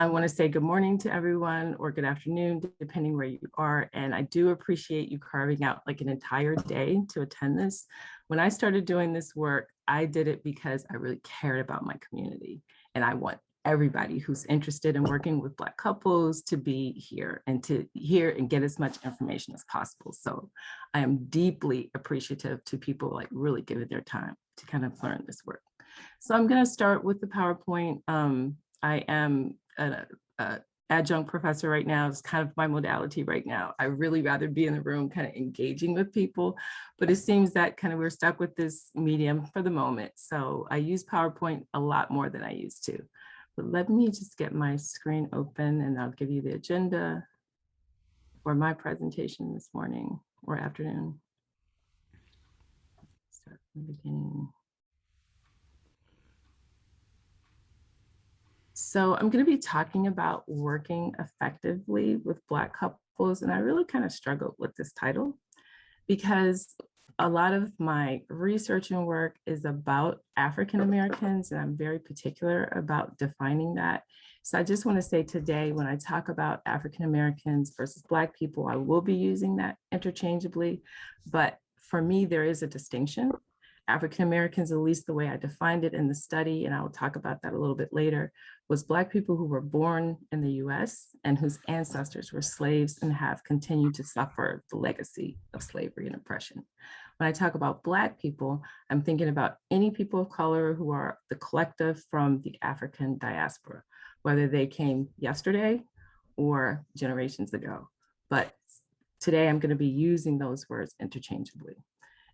I want to say good morning to everyone or good afternoon, depending where you are. And I do appreciate you carving out like an entire day to attend this. When I started doing this work, I did it because I really cared about my community. And I want everybody who's interested in working with Black couples to be here and to hear and get as much information as possible. So I am deeply appreciative to people like really giving their time to kind of learn this work. So I'm going to start with the PowerPoint. I am an adjunct professor right now. It's kind of my modality right now. I really rather be in the room kind of engaging with people, but it seems that kind of we're stuck with this medium for the moment. So I use PowerPoint a lot more than I used to. But let me just get my screen open and I'll give you the agenda for my presentation this morning or afternoon. Start from the beginning. So I'm going to be talking about working effectively with Black couples, and I really kind of struggled with this title because a lot of my research and work is about African Americans, and I'm very particular about defining that. So I just want to say today, when I talk about African Americans versus Black people, I will be using that interchangeably, but for me, there is a distinction. African Americans, at least the way I defined it in the study, and I will talk about that a little bit later, was Black people who were born in the US and whose ancestors were slaves and have continued to suffer the legacy of slavery and oppression. When I talk about Black people, I'm thinking about any people of color who are the collective from the African diaspora, whether they came yesterday or generations ago. But today I'm going to be using those words interchangeably.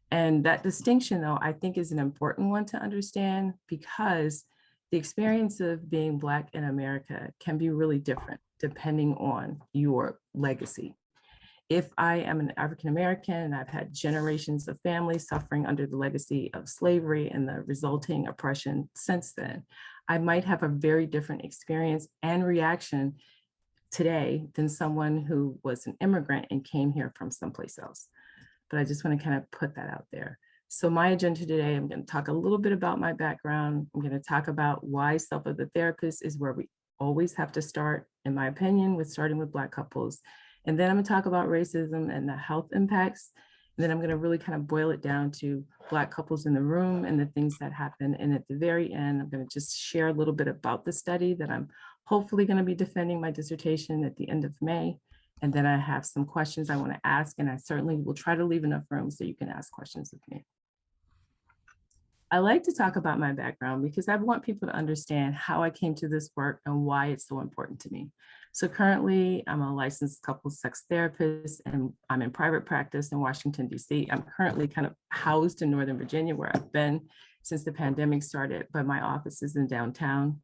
And that distinction, though, I think is an important one to understand because the experience of being Black in America can be really different depending on your legacy. If I am an African American and I've had generations of families suffering under the legacy of slavery and the resulting oppression since then, I might have a very different experience and reaction today than someone who was an immigrant and came here from someplace else. But I just want to kind of put that out there. So my agenda today, I'm going to talk a little bit about my background. I'm going to talk about why Self of the Therapist is where we always have to start, in my opinion, with starting with Black couples. And then I'm going to talk about racism and the health impacts. And then I'm going to really kind of boil it down to Black couples in the room and the things that happen. And at the very end, I'm going to just share a little bit about the study that I'm hopefully going to be defending my dissertation at the end of May. And then I have some questions I want to ask, and I certainly will try to leave enough room so you can ask questions of me. I like to talk about my background because I want people to understand how I came to this work and why it's so important to me. So currently, I'm a licensed couples sex therapist, and I'm in private practice in Washington, D.C. I'm currently kind of housed in Northern Virginia, where I've been since the pandemic started, but my office is in downtown.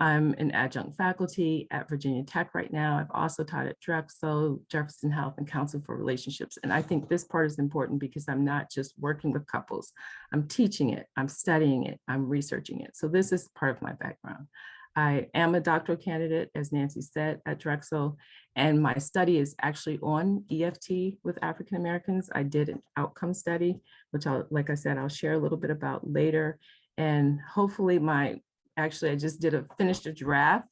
I'm an adjunct faculty at Virginia Tech right now. I've also taught at Drexel, Jefferson Health, and Council for Relationships. And I think this part is important because I'm not just working with couples. I'm teaching it, I'm studying it, I'm researching it. So this is part of my background. I am a doctoral candidate, as Nancy said, at Drexel, and my study is actually on EFT with African Americans. I did an outcome study, which like I said, I'll share a little bit about later. And hopefully actually, I just finished a draft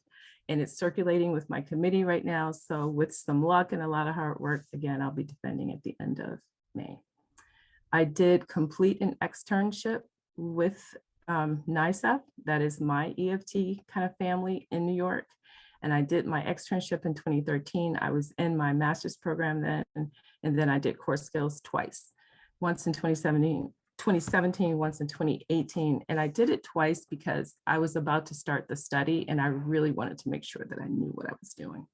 and it's circulating with my committee right now. So with some luck and a lot of hard work, again, I'll be defending at the end of May. I did complete an externship with NICEF, that is my EFT kind of family in New York. And I did my externship in 2013. I was in my master's program then, and then I did core skills twice, once in 2017, once in 2018. And I did it twice because I was about to start the study and I really wanted to make sure that I knew what I was doing.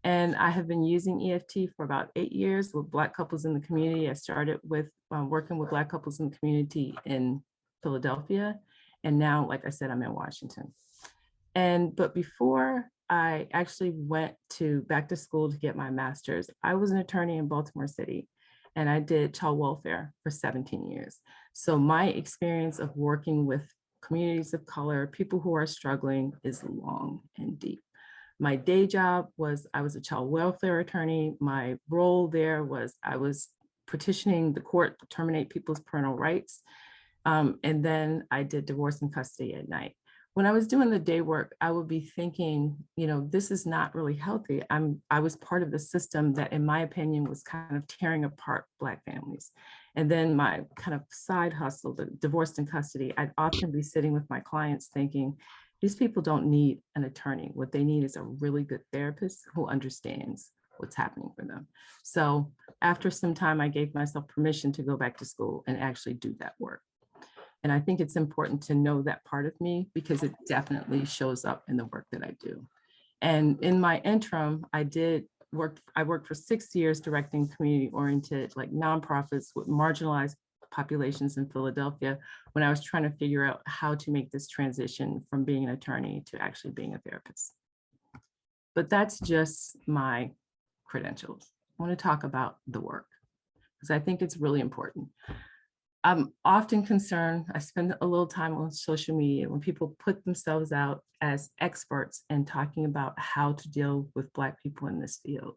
And I have been using EFT for about 8 years with Black couples in the community. I started with working with Black couples in the community in Philadelphia. And now, like I said, I'm in Washington. But before I actually went back to school to get my master's, I was an attorney in Baltimore City. And I did child welfare for 17 years. So my experience of working with communities of color, people who are struggling, is long and deep. My day job was I was a child welfare attorney. My role there was I was petitioning the court to terminate people's parental rights. And then I did divorce and custody at night. When I was doing the day work, I would be thinking, this is not really healthy. I was part of the system that, in my opinion, was kind of tearing apart Black families. And then my kind of side hustle, the divorced in custody, I'd often be sitting with my clients thinking, these people don't need an attorney. What they need is a really good therapist who understands what's happening for them. So after some time, I gave myself permission to go back to school and actually do that work. And I think it's important to know that part of me because it definitely shows up in the work that I do. And in my interim, I worked for 6 years directing community-oriented like nonprofits with marginalized populations in Philadelphia when I was trying to figure out how to make this transition from being an attorney to actually being a therapist. But that's just my credentials. I want to talk about the work because I think it's really important. I'm often concerned, I spend a little time on social media when people put themselves out as experts and talking about how to deal with Black people in this field.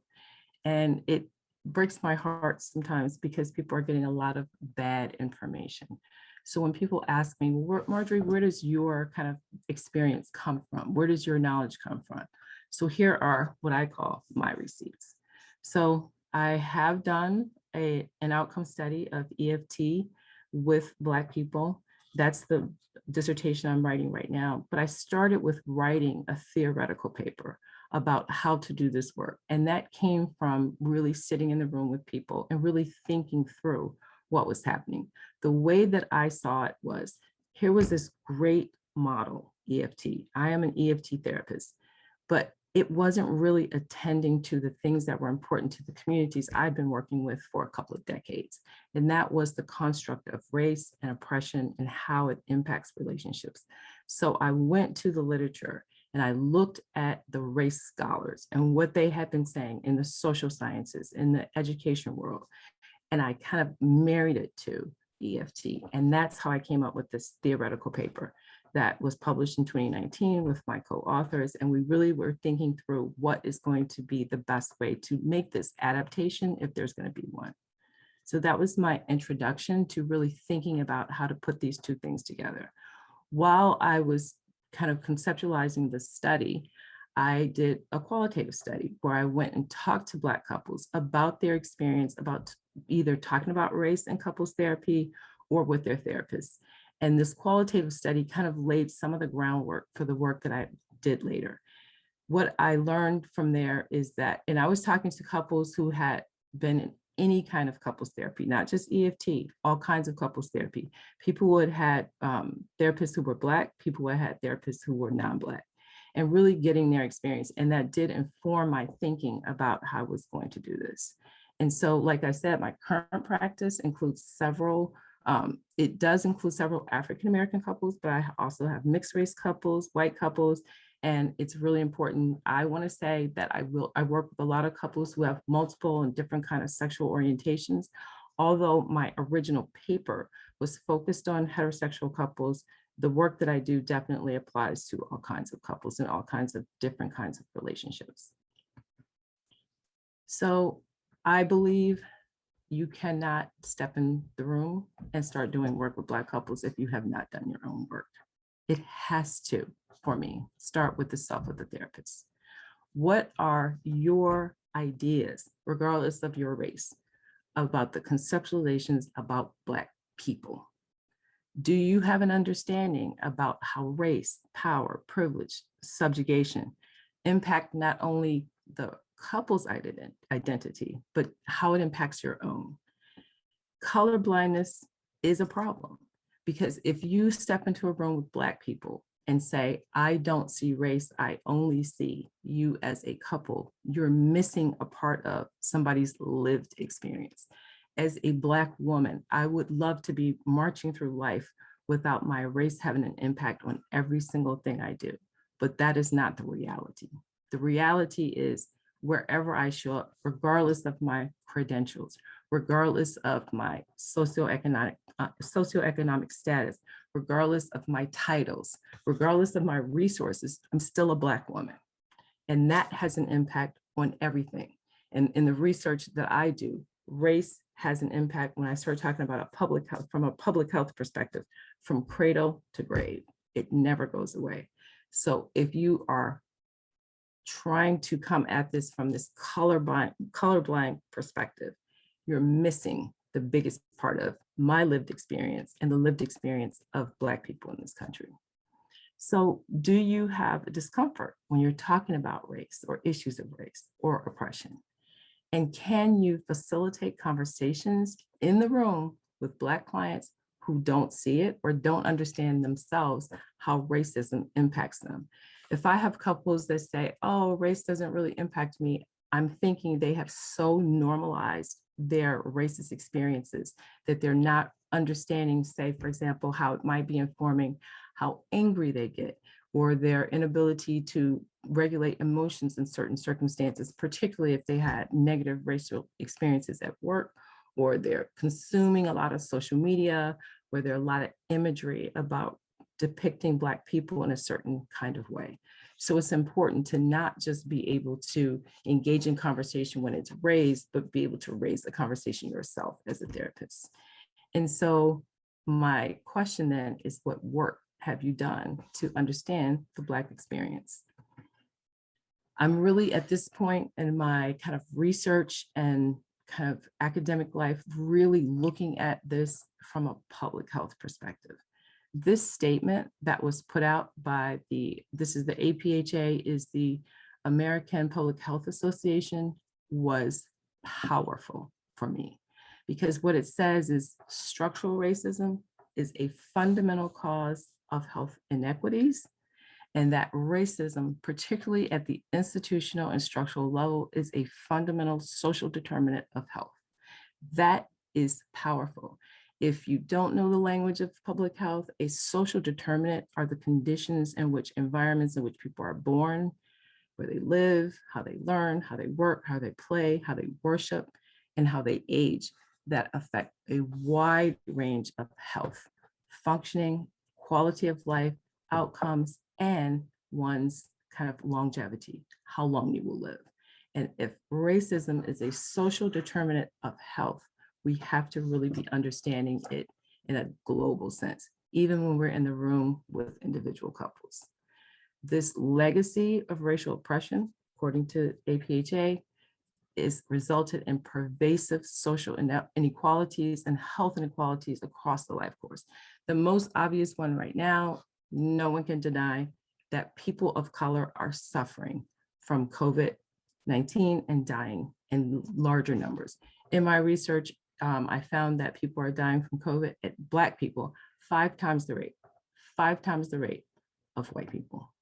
And it breaks my heart sometimes because people are getting a lot of bad information. So when people ask me, Marjorie, where does your kind of experience come from? Where does your knowledge come from? So here are what I call my receipts. So I have done an outcome study of EFT with Black people. That's the dissertation I'm writing right now. But I started with writing a theoretical paper about how to do this work. And that came from really sitting in the room with people and really thinking through what was happening. The way that I saw it was, here was this great model, EFT. I am an EFT therapist, but it wasn't really attending to the things that were important to the communities I've been working with for a couple of decades. And that was the construct of race and oppression and how it impacts relationships. So I went to the literature and I looked at the race scholars and what they had been saying in the social sciences, in the education world. And I kind of married it to EFT. And that's how I came up with this theoretical paper that was published in 2019 with my co-authors. And we really were thinking through what is going to be the best way to make this adaptation if there's going to be one. So that was my introduction to really thinking about how to put these two things together. While I was kind of conceptualizing the study, I did a qualitative study where I went and talked to Black couples about their experience about either talking about race in couples therapy or with their therapists. And this qualitative study kind of laid some of the groundwork for the work that I did later. What I learned from there is that, and I was talking to couples who had been in any kind of couples therapy, not just EFT, all kinds of couples therapy. People who had had therapists who were Black, people who had had therapists who were non-Black, and really getting their experience. And that did inform my thinking about how I was going to do this. And so, like I said, my current practice includes several, it does include several African-American couples, but I also have mixed race couples, white couples, and it's really important. I want to say that I work with a lot of couples who have multiple and different kind of sexual orientations. Although my original paper was focused on heterosexual couples, the work that I do definitely applies to all kinds of couples and all kinds of different kinds of relationships. So I believe you cannot step in the room and start doing work with Black couples if you have not done your own work. It has to, for me, start with the self of the therapist. What are your ideas, regardless of your race, about the conceptualizations about Black people? Do you have an understanding about how race, power, privilege, subjugation impact not only the couple's identity, but how it impacts your own? Color blindness is a problem because if you step into a room with Black people and say, I don't see race, I only see you as a couple, you're missing a part of somebody's lived experience. As a Black woman, I would love to be marching through life without my race having an impact on every single thing I do. But that is not the reality. The reality is wherever I show up, regardless of my credentials, regardless of my socioeconomic status, regardless of my titles, regardless of my resources, I'm still a Black woman. And that has an impact on everything. And in the research that I do, race has an impact when I start talking about from a public health perspective, from cradle to grave. It never goes away. So if you are trying to come at this from this colorblind perspective, you're missing the biggest part of my lived experience and the lived experience of Black people in this country. So do you have a discomfort when you're talking about race or issues of race or oppression? And can you facilitate conversations in the room with Black clients who don't see it or don't understand themselves how racism impacts them? If I have couples that say, oh, race doesn't really impact me, I'm thinking they have so normalized their racist experiences that they're not understanding, say, for example, how it might be informing how angry they get or their inability to regulate emotions in certain circumstances, particularly if they had negative racial experiences at work, or they're consuming a lot of social media, where there are a lot of imagery about depicting Black people in a certain kind of way. So it's important to not just be able to engage in conversation when it's raised, but be able to raise the conversation yourself as a therapist. And so my question then is, what work have you done to understand the Black experience? I'm really at this point in my kind of research and kind of academic life, really looking at this from a public health perspective. This statement that was put out by this is the APHA, is the American Public Health Association, was powerful for me, because what it says is structural racism is a fundamental cause of health inequities, and that racism, particularly at the institutional and structural level, is a fundamental social determinant of health. That is powerful. If you don't know the language of public health, a social determinant are the conditions in which environments in which people are born, where they live, how they learn, how they work, how they play, how they worship, and how they age, that affect a wide range of health, functioning, quality of life, outcomes, and one's kind of longevity, how long you will live. And if racism is a social determinant of health, we have to really be understanding it in a global sense, even when we're in the room with individual couples. This legacy of racial oppression, according to APHA, is resulted in pervasive social inequalities and health inequalities across the life course. The most obvious one right now, no one can deny that people of color are suffering from COVID-19 and dying in larger numbers. In my research, I found that people are dying from COVID, Black people, 5 times the rate of white people.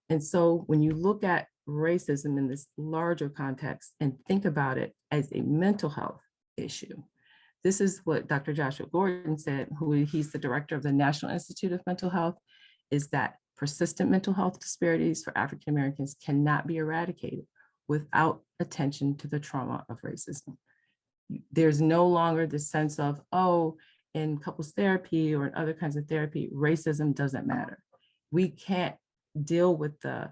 And so when you look at racism in this larger context and think about it as a mental health issue, this is what Dr. Joshua Gordon said, he's the director of the National Institute of Mental Health, is that persistent mental health disparities for African Americans cannot be eradicated without attention to the trauma of racism. There's no longer the sense of, oh, in couples therapy or in other kinds of therapy, racism doesn't matter. We can't deal with the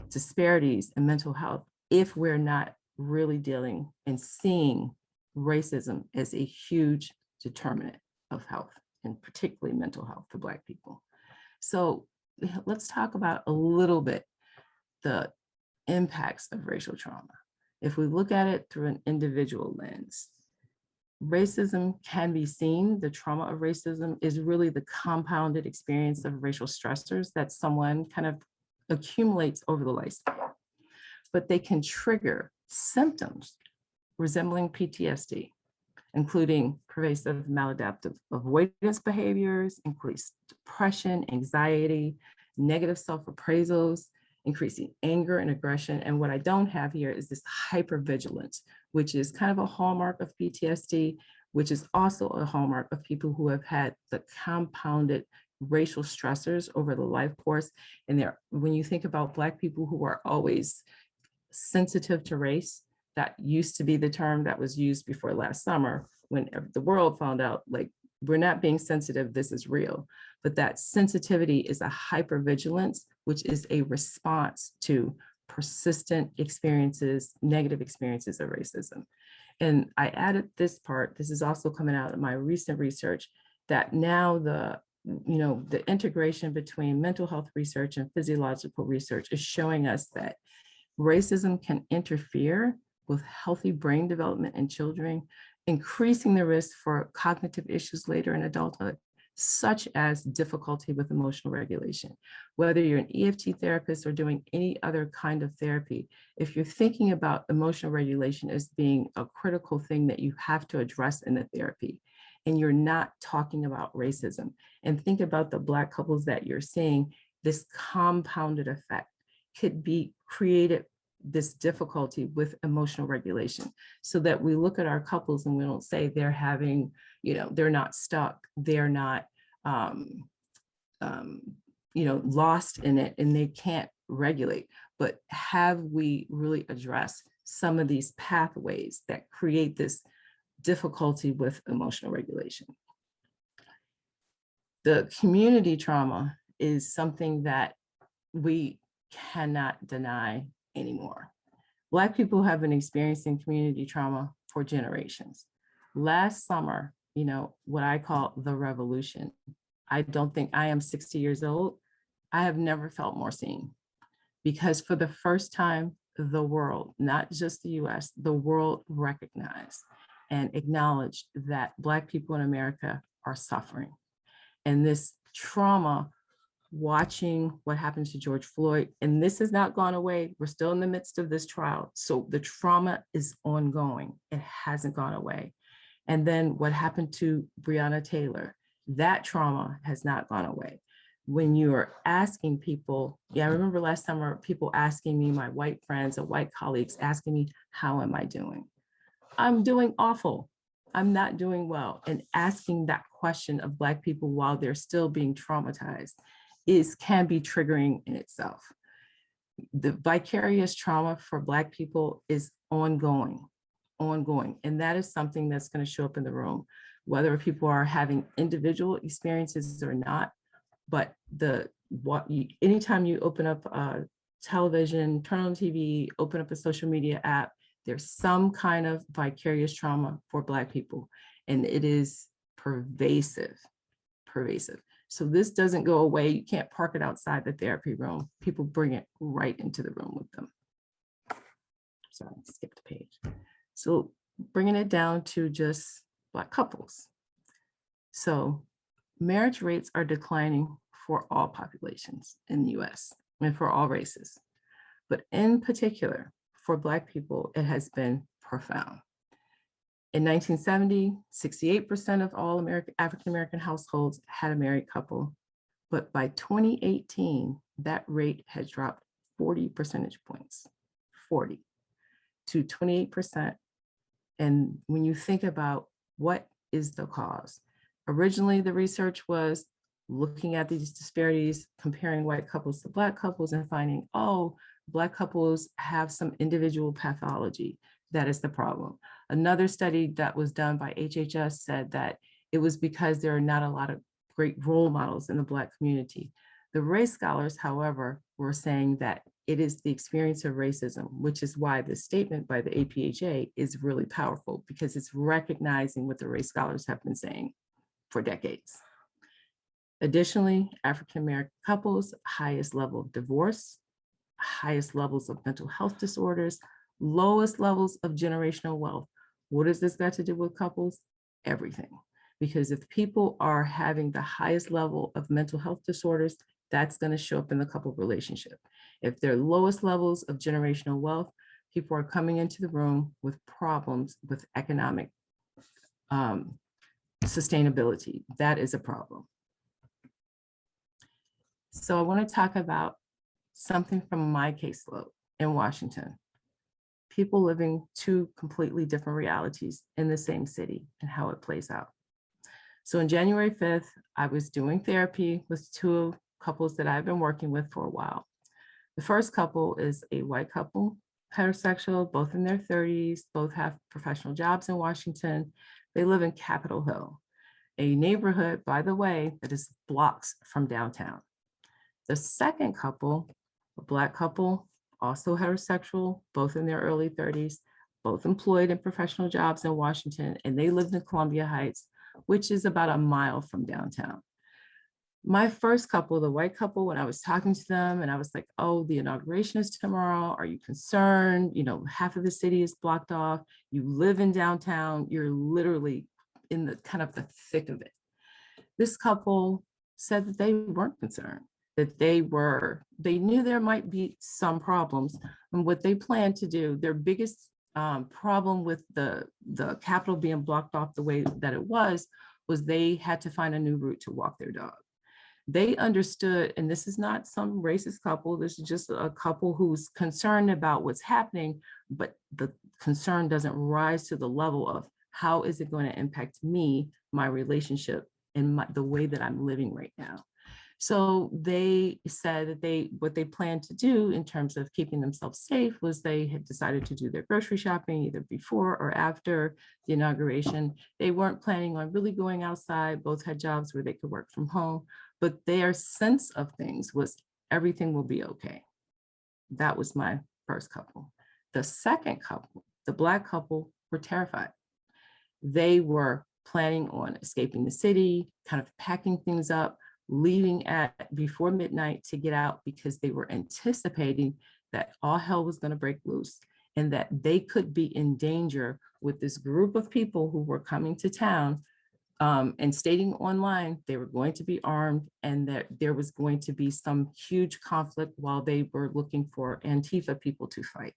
disparities in mental health if we're not really dealing and seeing racism as a huge determinant of health, and particularly mental health for Black people. So let's talk about a little bit the impacts of racial trauma. If we look at it through an individual lens, racism can be seen, the trauma of racism is really the compounded experience of racial stressors that someone kind of accumulates over the lifespan. But they can trigger symptoms resembling PTSD, including pervasive maladaptive avoidance behaviors, increased depression, anxiety, negative self-appraisals, increasing anger and aggression. And what I don't have here is this hypervigilance, which is kind of a hallmark of PTSD, which is also a hallmark of people who have had the compounded racial stressors over the life course. And when you think about Black people who are always sensitive to race, that used to be the term that was used before last summer, when the world found out, like, we're not being sensitive, this is real. But that sensitivity is a hypervigilance, which is a response to persistent experiences, negative experiences of racism. And I added this part, this is also coming out of my recent research, that now the integration between mental health research and physiological research is showing us that racism can interfere with healthy brain development in children, increasing the risk for cognitive issues later in adulthood, such as difficulty with emotional regulation. Whether you're an EFT therapist or doing any other kind of therapy, if you're thinking about emotional regulation as being a critical thing that you have to address in the therapy, and you're not talking about racism, and think about the Black couples that you're seeing, this compounded effect could be created, this difficulty with emotional regulation, so that we look at our couples and we don't say they're having, they're not stuck, they're not, lost in it and they can't regulate. But have we really addressed some of these pathways that create this difficulty with emotional regulation? The community trauma is something that we cannot deny anymore. Black people have been experiencing community trauma for generations. Last summer, what I call the revolution, I don't think, I am 60 years old, I have never felt more seen, because for the first time, the world, not just the US, the world recognized and acknowledged that Black people in America are suffering. And this trauma, watching what happened to George Floyd, and this has not gone away. We're still in the midst of this trial. So the trauma is ongoing. It hasn't gone away. And then what happened to Breonna Taylor, that trauma has not gone away. When you're asking people, I remember last summer, people asking me, my white friends or white colleagues asking me, how am I doing? I'm doing awful. I'm not doing well. And asking that question of Black people while they're still being traumatized can be triggering in itself. The vicarious trauma for Black people is ongoing. And that is something that's going to show up in the room, whether people are having individual experiences or not. But anytime you open up television, turn on TV, open up a social media app, there's some kind of vicarious trauma for Black people, and it is pervasive. So this doesn't go away. You can't park it outside the therapy room. People bring it right into the room with them. Sorry, I skipped a page. So bringing it down to just Black couples. So marriage rates are declining for all populations in the US and for all races. But in particular, for Black people, it has been profound. In 1970, 68% of all African-American households had a married couple. But by 2018, that rate had dropped 40 percentage points, 40 to 28%. And when you think about what is the cause, originally the research was looking at these disparities, comparing white couples to Black couples and finding, oh, Black couples have some individual pathology. That is the problem. Another study that was done by HHS said that it was because there are not a lot of great role models in the Black community. The race scholars, however, were saying that it is the experience of racism, which is why the statement by the APHA is really powerful, because it's recognizing what the race scholars have been saying for decades. Additionally, African-American couples, highest level of divorce, highest levels of mental health disorders, lowest levels of generational wealth. What has this got to do with couples? Everything. Because if people are having the highest level of mental health disorders, that's going to show up in the couple relationship. If they're lowest levels of generational wealth, people are coming into the room with problems with economic sustainability. That is a problem. So I want to talk about something from my caseload in Washington. People living two completely different realities in the same city and how it plays out. So on January 5th, I was doing therapy with two couples that I've been working with for a while. The first couple is a white couple, heterosexual, both in their 30s, both have professional jobs in Washington. They live in Capitol Hill, a neighborhood, by the way, that is blocks from downtown. The second couple, a Black couple, also heterosexual, both in their early 30s, both employed in professional jobs in Washington, and they lived in Columbia Heights, which is about a mile from downtown. My first couple, the white couple, when I was talking to them and I was like, oh, the inauguration is tomorrow. Are you concerned? You know, half of the city is blocked off. You live in downtown. You're literally in the kind of the thick of it. This couple said that they weren't concerned, that they knew there might be some problems. And what they planned to do, their biggest problem with the Capitol being blocked off the way that it was they had to find a new route to walk their dog. They understood, and this is not some racist couple, this is just a couple who's concerned about what's happening, but the concern doesn't rise to the level of how is it going to impact me, my relationship, and the way that I'm living right now. So they said that what they planned to do in terms of keeping themselves safe was they had decided to do their grocery shopping either before or after the inauguration. They weren't planning on really going outside. Both had jobs where they could work from home, but their sense of things was everything will be okay. That was my first couple. The second couple, the Black couple, were terrified. They were planning on escaping the city, kind of packing things up, leaving at before midnight to get out because they were anticipating that all hell was going to break loose and that they could be in danger with this group of people who were coming to town and stating online they were going to be armed and that there was going to be some huge conflict while they were looking for Antifa people to fight.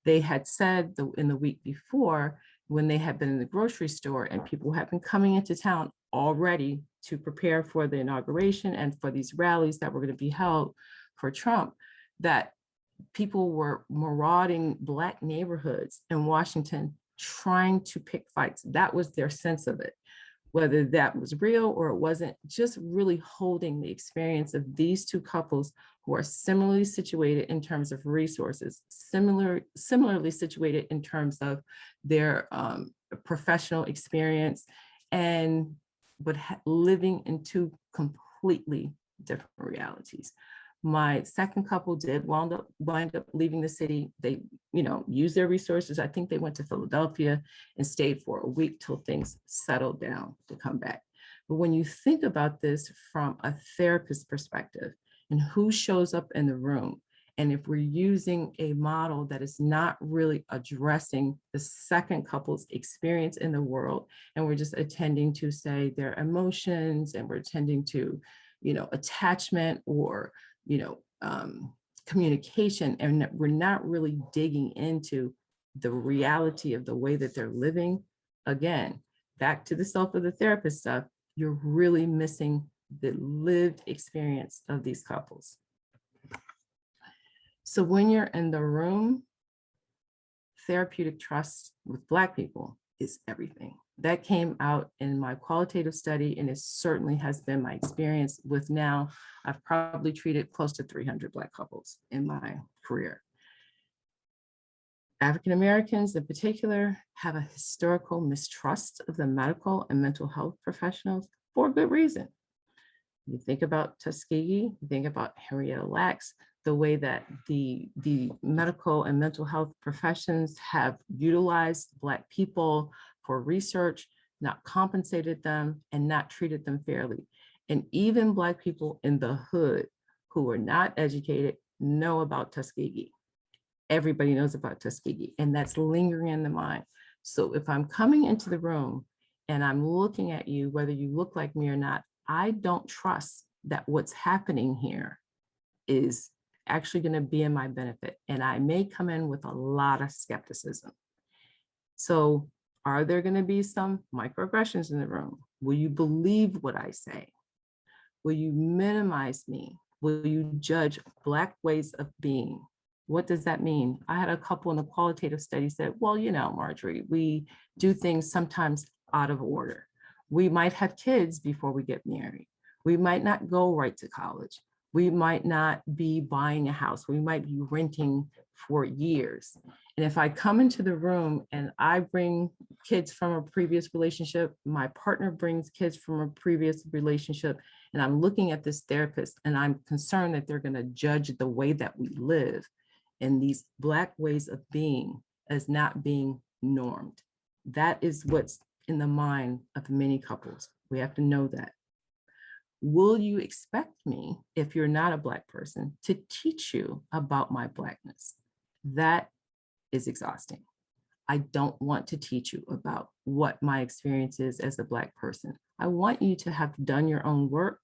They had said in the week before, when they had been in the grocery store and people had been coming into town already to prepare for the inauguration and for these rallies that were going to be held for Trump, that people were marauding Black neighborhoods in Washington trying to pick fights. That was their sense of it. Whether that was real or it wasn't, just really holding the experience of these two couples who are similarly situated in terms of resources, similarly situated in terms of their professional experience, and living in two completely different realities. My second couple did wind up leaving the city. They, used their resources. I think they went to Philadelphia and stayed for a week till things settled down to come back. But when you think about this from a therapist perspective and who shows up in the room, and if we're using a model that is not really addressing the second couple's experience in the world, and we're just attending to, say, their emotions, and we're attending to, attachment or, communication, and we're not really digging into the reality of the way that they're living, again, back to the self of the therapist stuff, you're really missing the lived experience of these couples. So when you're in the room, therapeutic trust with Black people is everything. That came out in my qualitative study, and it certainly has been my experience with now, I've probably treated close to 300 Black couples in my career. African Americans in particular have a historical mistrust of the medical and mental health professionals for good reason. You think about Tuskegee, you think about Henrietta Lacks, the way that the medical and mental health professions have utilized Black people for research, not compensated them, and not treated them fairly. And even Black people in the hood who are not educated know about Tuskegee. Everybody knows about Tuskegee, and that's lingering in the mind. So if I'm coming into the room and I'm looking at you, whether you look like me or not, I don't trust that what's happening here is actually going to be in my benefit. And I may come in with a lot of skepticism. So are there going to be some microaggressions in the room? Will you believe what I say? Will you minimize me? Will you judge Black ways of being? What does that mean? I had a couple in the qualitative study said, well, Marjorie, we do things sometimes out of order. We might have kids before we get married. We might not go right to college. We might not be buying a house. We might be renting for years. And if I come into the room and I bring kids from a previous relationship, my partner brings kids from a previous relationship, and I'm looking at this therapist and I'm concerned that they're going to judge the way that we live and these Black ways of being as not being normed. That is what's in the mind of many couples. We have to know that. Will you expect me, if you're not a Black person, to teach you about my Blackness? That is exhausting. I don't want to teach you about what my experience is as a Black person. I want you to have done your own work,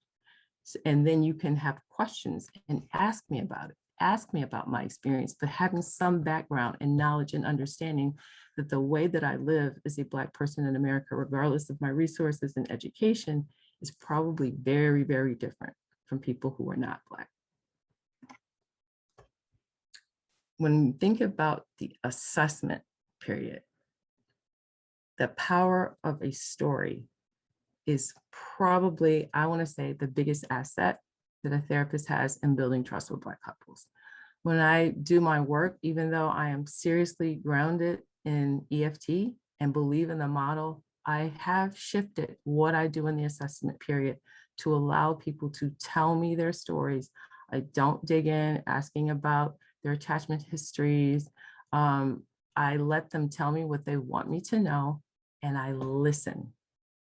and then you can have questions and ask me about it. Ask me about my experience, but having some background and knowledge and understanding that the way that I live as a Black person in America, regardless of my resources and education, is probably very, very different from people who are not Black. When we think about the assessment period, the power of a story is probably, I want to say, the biggest asset that a therapist has in building trust with Black couples. When I do my work, even though I am seriously grounded in EFT and believe in the model, I have shifted what I do in the assessment period to allow people to tell me their stories. I don't dig in asking about their attachment histories. I let them tell me what they want me to know, and I listen.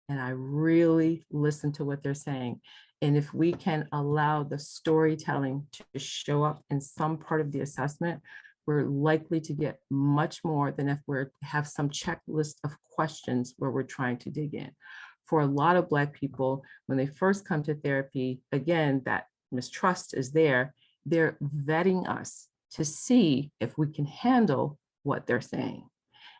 And I really listen to what they're saying. And if we can allow the storytelling to show up in some part of the assessment, we're likely to get much more than if we have some checklist of questions where we're trying to dig in. For a lot of Black people, when they first come to therapy, again, that mistrust is there. They're vetting us to see if we can handle what they're saying.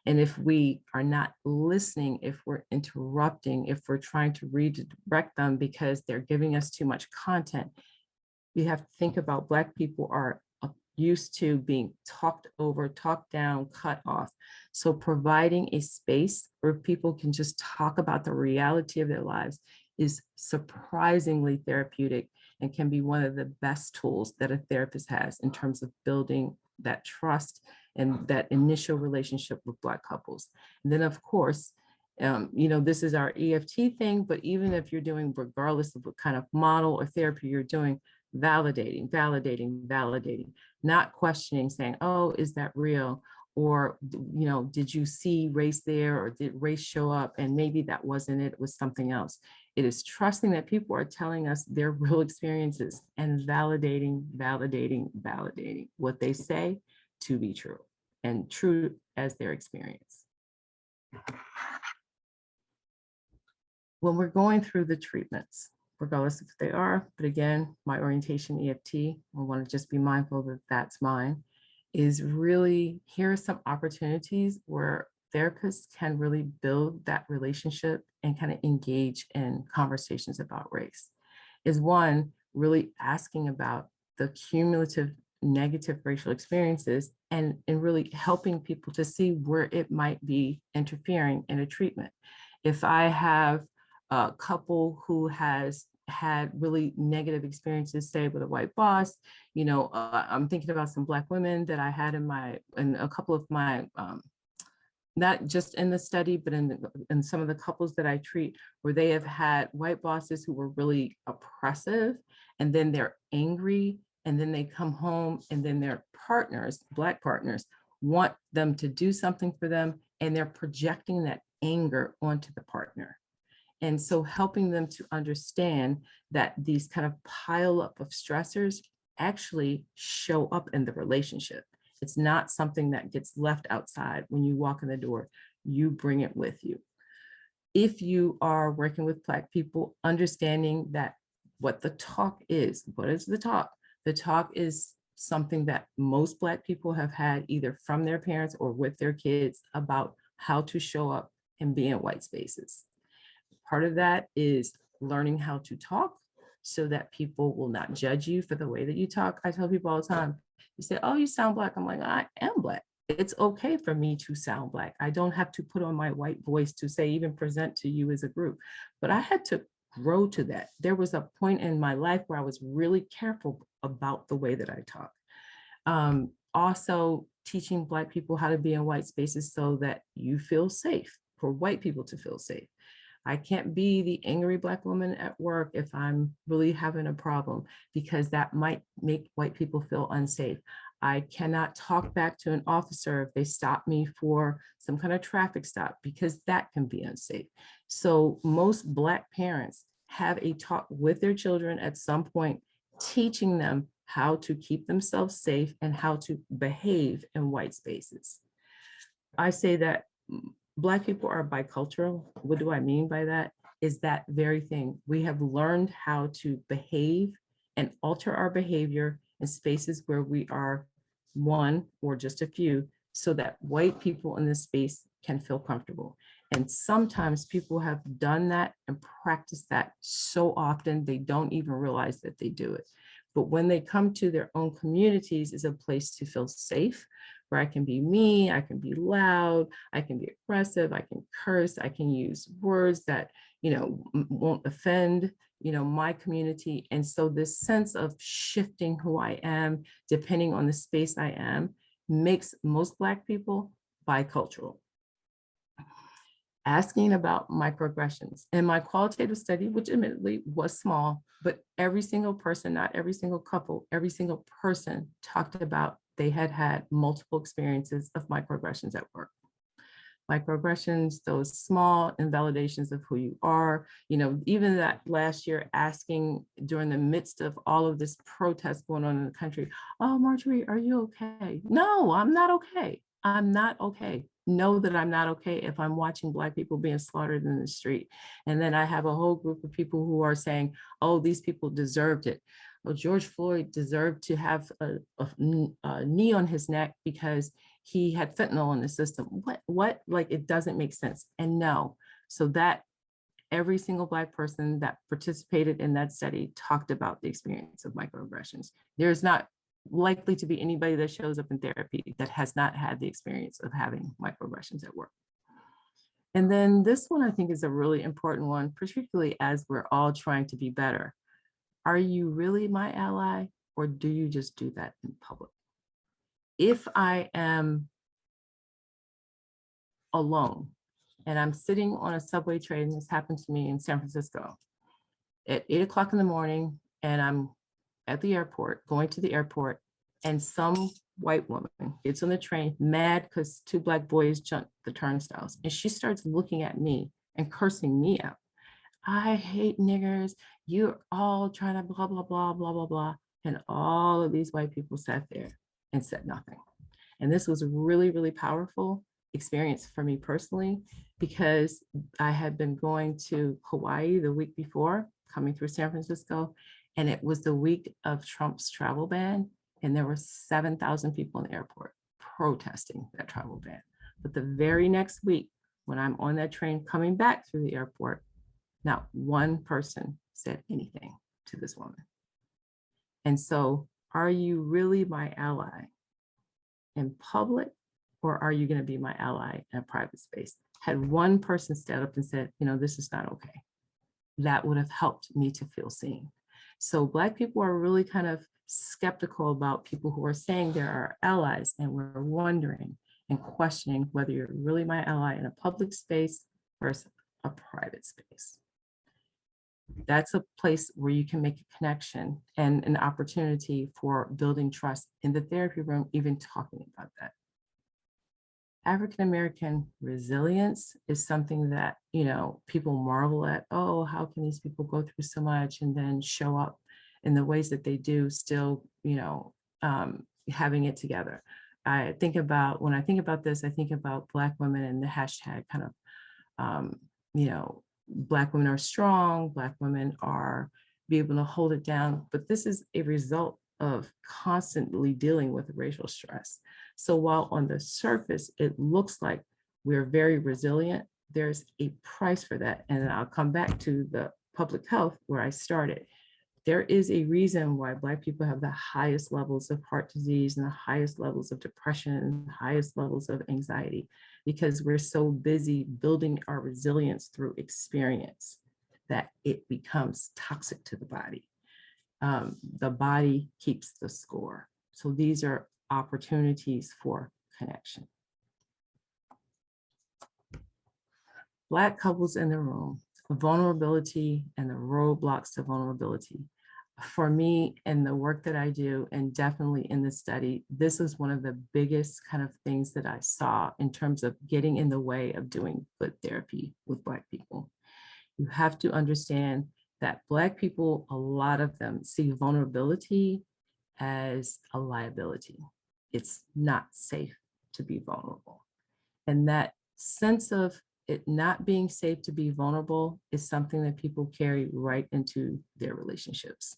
And if we are not listening, if we're interrupting, if we're trying to redirect them because they're giving us too much content, we have to think about Black people are used to being talked over, talked down, cut off. So providing a space where people can just talk about the reality of their lives is surprisingly therapeutic and can be one of the best tools that a therapist has in terms of building that trust and that initial relationship with Black couples. And then of course, this is our EFT thing, but even if you're doing, regardless of what kind of model or therapy you're doing, validating, validating, validating, not questioning, saying, oh, is that real? Or, did you see race there, or did race show up? And maybe that wasn't it, it was something else. It is trusting that people are telling us their real experiences and validating, validating, validating what they say to be true and true as their experience. When we're going through the treatments, regardless of what they are, but again, my orientation EFT, I want to just be mindful that that's mine, is really, here are some opportunities where therapists can really build that relationship and kind of engage in conversations about race. Is one, really asking about the cumulative negative racial experiences and really helping people to see where it might be interfering in a treatment. If I have a couple who has had really negative experiences, say with a white boss, I'm thinking about some Black women that I had in a couple of my, not just in the study, but in some of the couples that I treat, where they have had white bosses who were really oppressive, and then they're angry, and then they come home, and then their partners, Black partners, want them to do something for them, and they're projecting that anger onto the partner. And so helping them to understand that these kind of pile up of stressors actually show up in the relationship. It's not something that gets left outside when you walk in the door. You bring it with you. If you are working with Black people, understanding that what the talk is, what is the talk? The talk is something that most Black people have had either from their parents or with their kids about how to show up and be in white spaces. Part of that is learning how to talk so that people will not judge you for the way that you talk. I tell people all the time, you say, oh, you sound Black. I'm like, I am Black. It's okay for me to sound Black. I don't have to put on my white voice to say, even present to you as a group. But I had to grow to that. There was a point in my life where I was really careful about the way that I talk. Also teaching Black people how to be in white spaces so that you feel safe, for white people to feel safe. I can't be the angry Black woman at work if I'm really having a problem, because that might make white people feel unsafe. I cannot talk back to an officer if they stop me for some kind of traffic stop, because that can be unsafe. So most Black parents have a talk with their children at some point, teaching them how to keep themselves safe and how to behave in white spaces. I say that Black people are bicultural. What do I mean by that? Is that very thing. We have learned how to behave and alter our behavior in spaces where we are one or just a few, so that white people in this space can feel comfortable. And sometimes people have done that and practiced that so often they don't even realize that they do it. But when they come to their own communities, is a place to feel safe, where I can be me, I can be loud, I can be aggressive, I can curse, I can use words that, won't offend, my community. And so this sense of shifting who I am, depending on the space I am, makes most Black people bicultural. Asking about microaggressions. In my qualitative study, which admittedly was small, but every single person, not every single couple, every single person talked about they had had multiple experiences of microaggressions at work. Microaggressions, those small invalidations of who you are, even that last year asking during the midst of all of this protest going on in the country, oh, Marjorie, are you okay? No, I'm not okay. I'm not okay. Know that I'm not okay if I'm watching Black people being slaughtered in the street. And then I have a whole group of people who are saying, oh, these people deserved it. Well, George Floyd deserved to have a knee on his neck because he had fentanyl in the system. What? Like, it doesn't make sense. And no, so that every single Black person that participated in that study talked about the experience of microaggressions. There's not likely to be anybody that shows up in therapy that has not had the experience of having microaggressions at work. And then this one, I think, is a really important one, particularly as we're all trying to be better. Are you really my ally, or do you just do that in public? If I am alone and I'm sitting on a subway train, this happened to me in San Francisco at 8 o'clock in the morning, and I'm at the airport, going to the airport, and some white woman gets on the train mad because 2 Black boys jumped the turnstiles. And she starts looking at me and cursing me out. I hate niggers. You're all trying to blah, blah, blah, blah, blah, blah. And all of these white people sat there and said nothing. And this was a really, really powerful experience for me personally, because I had been going to Hawaii the week before, coming through San Francisco, and it was the week of Trump's travel ban. And there were 7,000 people in the airport protesting that travel ban. But the very next week, when I'm on that train coming back through the airport, not one person said anything to this woman. And so, are you really my ally in public, or are you going to be my ally in a private space? Had one person stood up and said, this is not okay, that would have helped me to feel seen. So Black people are really kind of skeptical about people who are saying they're our allies, and we're wondering and questioning whether you're really my ally in a public space versus a private space. That's a place where you can make a connection and an opportunity for building trust in the therapy room, even talking about that. African-American resilience is something that, people marvel at. Oh, how can these people go through so much and then show up in the ways that they do, still, having it together. When I think about this, I think about Black women and the hashtag kind of, Black women are strong, Black women are be able to hold it down, but this is a result of constantly dealing with racial stress. So while on the surface, it looks like we're very resilient, there's a price for that. And I'll come back to the public health where I started. There is a reason why Black people have the highest levels of heart disease and the highest levels of depression and the highest levels of anxiety, because we're so busy building our resilience through experience that it becomes toxic to the body. The body keeps the score. So these are opportunities for connection. Black couples in the room, vulnerability and the roadblocks to vulnerability. For me, and the work that I do, and definitely in the study, this is one of the biggest kind of things that I saw in terms of getting in the way of doing good therapy with Black people. You have to understand that Black people, a lot of them see vulnerability as a liability. It's not safe to be vulnerable. And that sense of it not being safe to be vulnerable is something that people carry right into their relationships.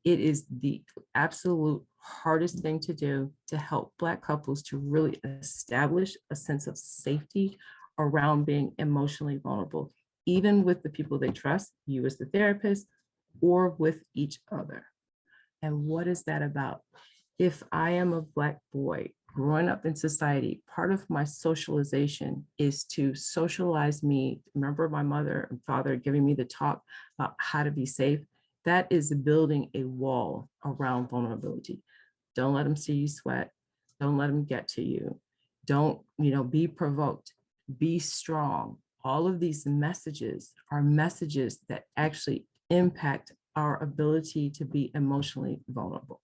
It is the absolute hardest thing to do to help Black couples to really establish a sense of safety around being emotionally vulnerable, even with the people they trust, you as the therapist, or with each other. And what is that about? If I am a Black boy growing up in society, part of my socialization is to socialize me. Remember my mother and father giving me the talk about how to be safe? That is building a wall around vulnerability. Don't let them see you sweat. Don't let them get to you. Don't, be provoked. Be strong. All of these messages are messages that actually impact our ability to be emotionally vulnerable.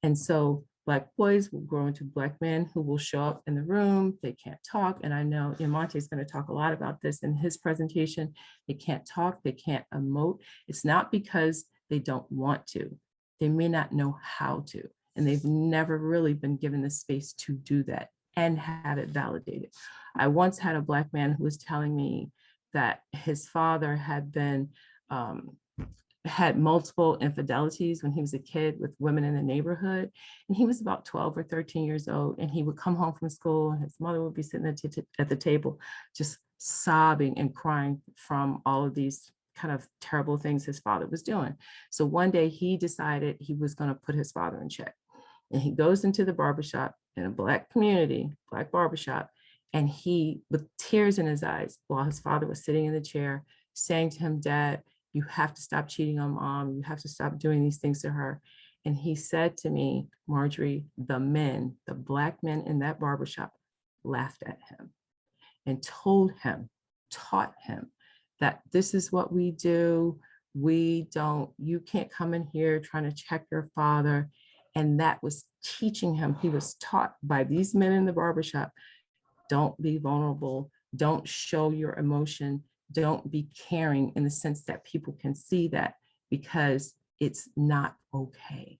And so Black boys will grow into Black men who will show up in the room. They can't talk. And I know Imante is going to talk a lot about this in his presentation. They can't talk. They can't emote. It's not because they don't want to. They may not know how to. And they've never really been given the space to do that and have it validated. I once had a Black man who was telling me that his father had multiple infidelities when he was a kid with women in the neighborhood. And he was about 12 or 13 years old. And he would come home from school and his mother would be sitting at the table, just sobbing and crying from all of these kind of terrible things his father was doing. So one day he decided he was going to put his father in check. And he goes into the barbershop in a Black community, Black barbershop, and he, with tears in his eyes, while his father was sitting in the chair, saying to him, "Dad, you have to stop cheating on mom. You have to stop doing these things to her." And he said to me, "Marjorie, the Black men in that barbershop laughed at him and taught him that this is what we do. You can't come in here trying to check your father." And that was teaching him. He was taught by these men in the barbershop, don't be vulnerable, don't show your emotion, don't be caring in the sense that people can see that, because it's not okay.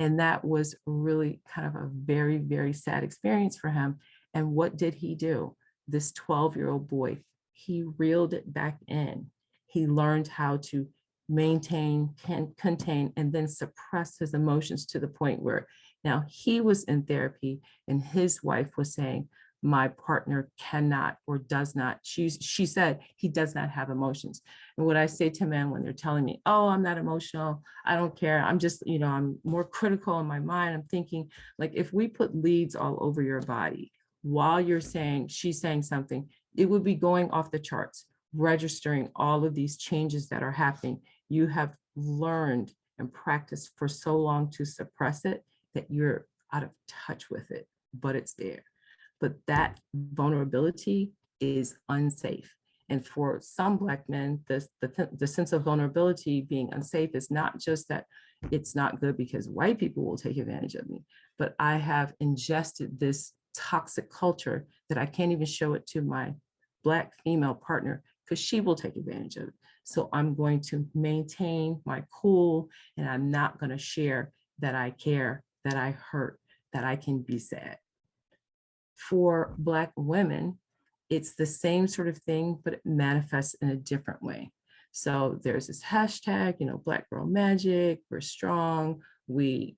And that was really kind of a very, very sad experience for him. And what did he do? This 12-year-old boy, he reeled it back in. He learned how to maintain, contain, and then suppress his emotions to the point where now he was in therapy and his wife was saying, "My partner cannot or does not," she said, "he does not have emotions." And what I say to men when they're telling me, "Oh, I'm not emotional, I don't care, I'm just, I'm more critical in my mind," I'm thinking, like, if we put leads all over your body while she's saying something, it would be going off the charts, registering all of these changes that are happening. You have learned and practiced for so long to suppress it that you're out of touch with it, but it's there. But that vulnerability is unsafe. And for some Black men, the sense of vulnerability being unsafe is not just that it's not good because white people will take advantage of me, but I have ingested this toxic culture that I can't even show it to my Black female partner because she will take advantage of it. So I'm going to maintain my cool, and I'm not going to share that I care, that I hurt, that I can be sad. For Black women, it's the same sort of thing, but it manifests in a different way. So there's this hashtag, Black Girl Magic, we're strong, we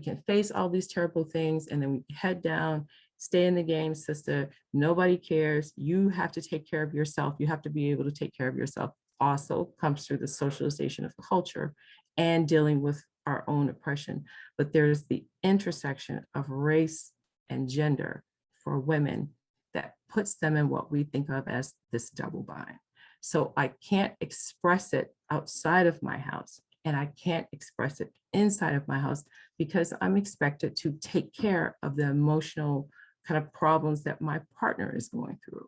can face all these terrible things, and then we head down, stay in the game, sister, nobody cares, you have to take care of yourself, you have to be able to take care of yourself. Also comes through the socialization of culture and dealing with our own oppression. But there's the intersection of race and gender for women that puts them in what we think of as this double bind. So I can't express it outside of my house, and I can't express it inside of my house because I'm expected to take care of the emotional kind of problems that my partner is going through.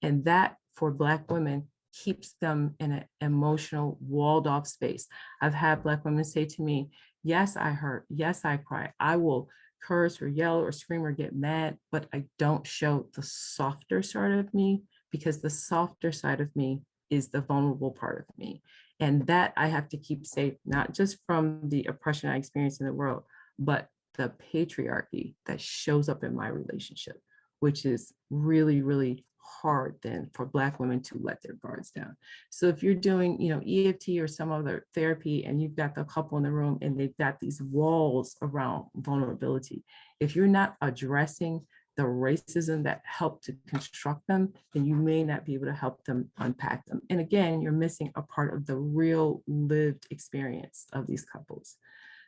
And that, for Black women, keeps them in an emotional walled off space. I've had Black women say to me, "Yes, I hurt. Yes, I cry. I will curse or yell or scream or get mad, but I don't show the softer side of me because the softer side of me is the vulnerable part of me." And that I have to keep safe, not just from the oppression I experience in the world, but the patriarchy that shows up in my relationship, which is really, really hard then for Black women to let their guards down. So if you're doing, EFT or some other therapy, and you've got the couple in the room and they've got these walls around vulnerability, if you're not addressing the racism that helped to construct them, then you may not be able to help them unpack them. And again, you're missing a part of the real lived experience of these couples.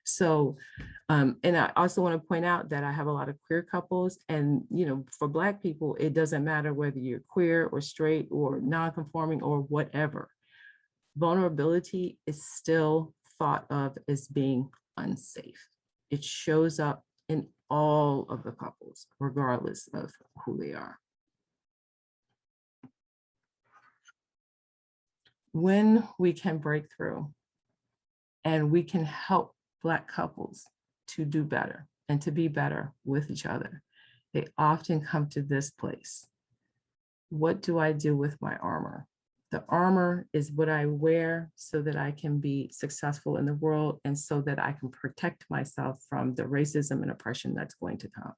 So, and I also want to point out that I have a lot of queer couples, and, for Black people, it doesn't matter whether you're queer or straight or non-conforming or whatever. Vulnerability is still thought of as being unsafe. It shows up in all of the couples, regardless of who they are. When we can break through and we can help Black couples to do better and to be better with each other, they often come to this place. What do I do with my armor? The armor is what I wear so that I can be successful in the world and so that I can protect myself from the racism and oppression that's going to come.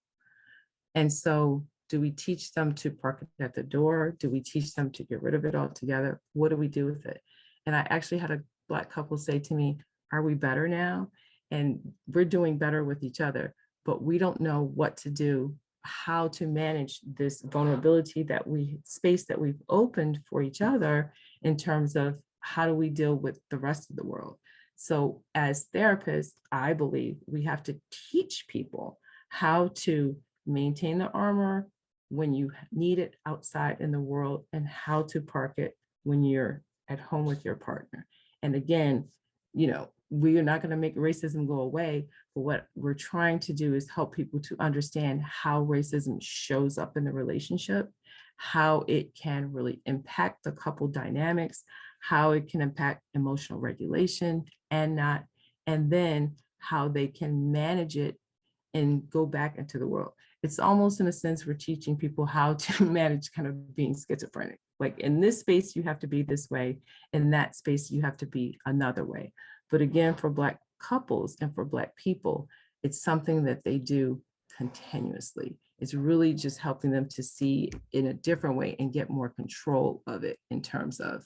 And so, do we teach them to park it at the door? Do we teach them to get rid of it altogether? What do we do with it? And I actually had a Black couple say to me, are we better now? And we're doing better with each other, but we don't know what to do, how to manage this vulnerability space that we've opened for each other in terms of how do we deal with the rest of the world. So as therapists, I believe we have to teach people how to maintain the armor when you need it outside in the world, and how to park it when you're at home with your partner. And again, we are not going to make racism go away, but what we're trying to do is help people to understand how racism shows up in the relationship, how it can really impact the couple dynamics, how it can impact emotional regulation and not, and then how they can manage it and go back into the world. It's almost, in a sense, we're teaching people how to manage kind of being schizophrenic. Like, in this space, you have to be this way. In that space, you have to be another way. But again, for Black couples and for Black people, it's something that they do continuously. It's really just helping them to see in a different way and get more control of it in terms of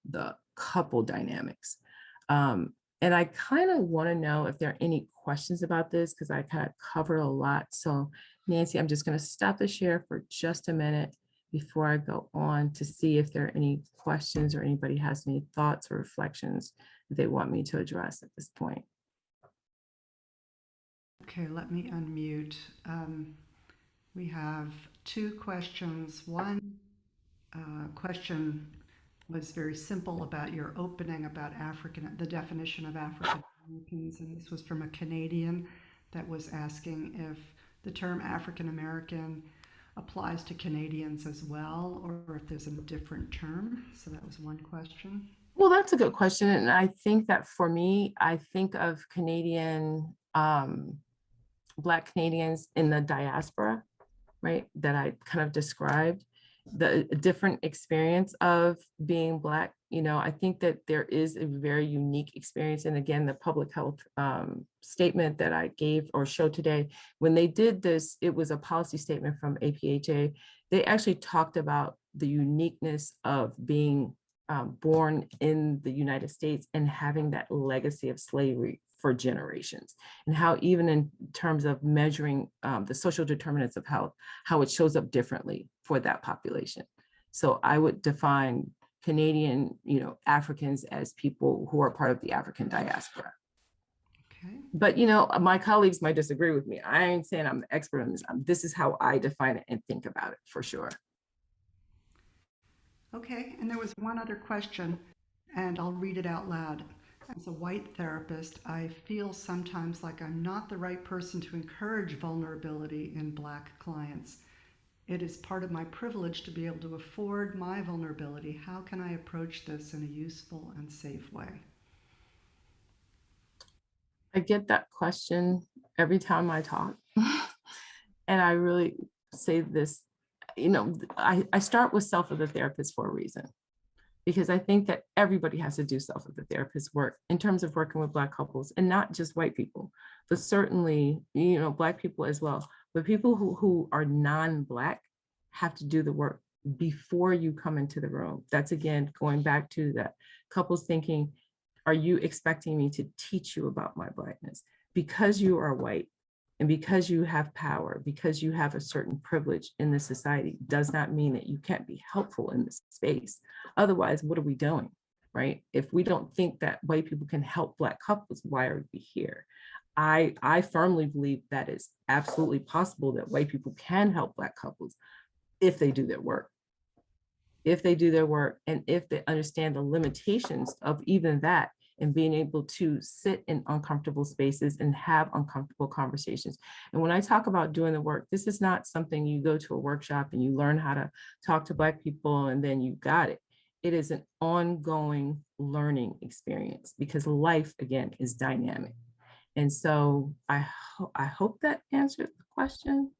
the couple dynamics. And I kind of want to know if there are any questions about this, because I kind of covered a lot. So Nancy, I'm just going to stop the share for just a minute before I go on to see if there are any questions or anybody has any thoughts or reflections that they want me to address at this point. Okay, let me unmute. We have two questions. One question was very simple about your opening about the definition of African Americans, and this was from a Canadian that was asking if the term African American applies to Canadians as well, or if there's a different term. So that was one question. Well, that's a good question. And I think that for me, I think of Black Canadians in the diaspora, right, that I kind of described, the different experience of being Black. I think that there is a very unique experience. And again, the public health statement that I gave or showed today, when they did this, it was a policy statement from APHA. They actually talked about the uniqueness of being born in the United States and having that legacy of slavery for generations, and how even in terms of measuring the social determinants of health, how it shows up differently for that population. So I would define Canadian, Africans as people who are part of the African diaspora. Okay. But, my colleagues might disagree with me. I ain't saying I'm the expert on this. This is how I define it and think about it, for sure. Okay, and there was one other question, and I'll read it out loud. As a white therapist, I feel sometimes like I'm not the right person to encourage vulnerability in Black clients. It is part of my privilege to be able to afford my vulnerability. How can I approach this in a useful and safe way? I get that question every time I talk. And I really say this, I start with self as a therapist for a reason. because I think that everybody has to do self with the therapist work in terms of working with Black couples, and not just white people, but certainly, Black people as well. But people who are non-Black have to do the work before you come into the room. That's again going back to that couples thinking, are you expecting me to teach you about my Blackness? Because you are white and because you have power, because you have a certain privilege in this society, does not mean that you can't be helpful in this space. Otherwise, what are we doing, right? If we don't think that white people can help Black couples, why are we here? I firmly believe that it's absolutely possible that white people can help Black couples if they do their work. If they do their work and if they understand the limitations of even that, and being able to sit in uncomfortable spaces and have uncomfortable conversations. And when I talk about doing the work, this is not something you go to a workshop and you learn how to talk to Black people and then you got it. It is an ongoing learning experience because life, again, is dynamic. And so I hope that answered the question.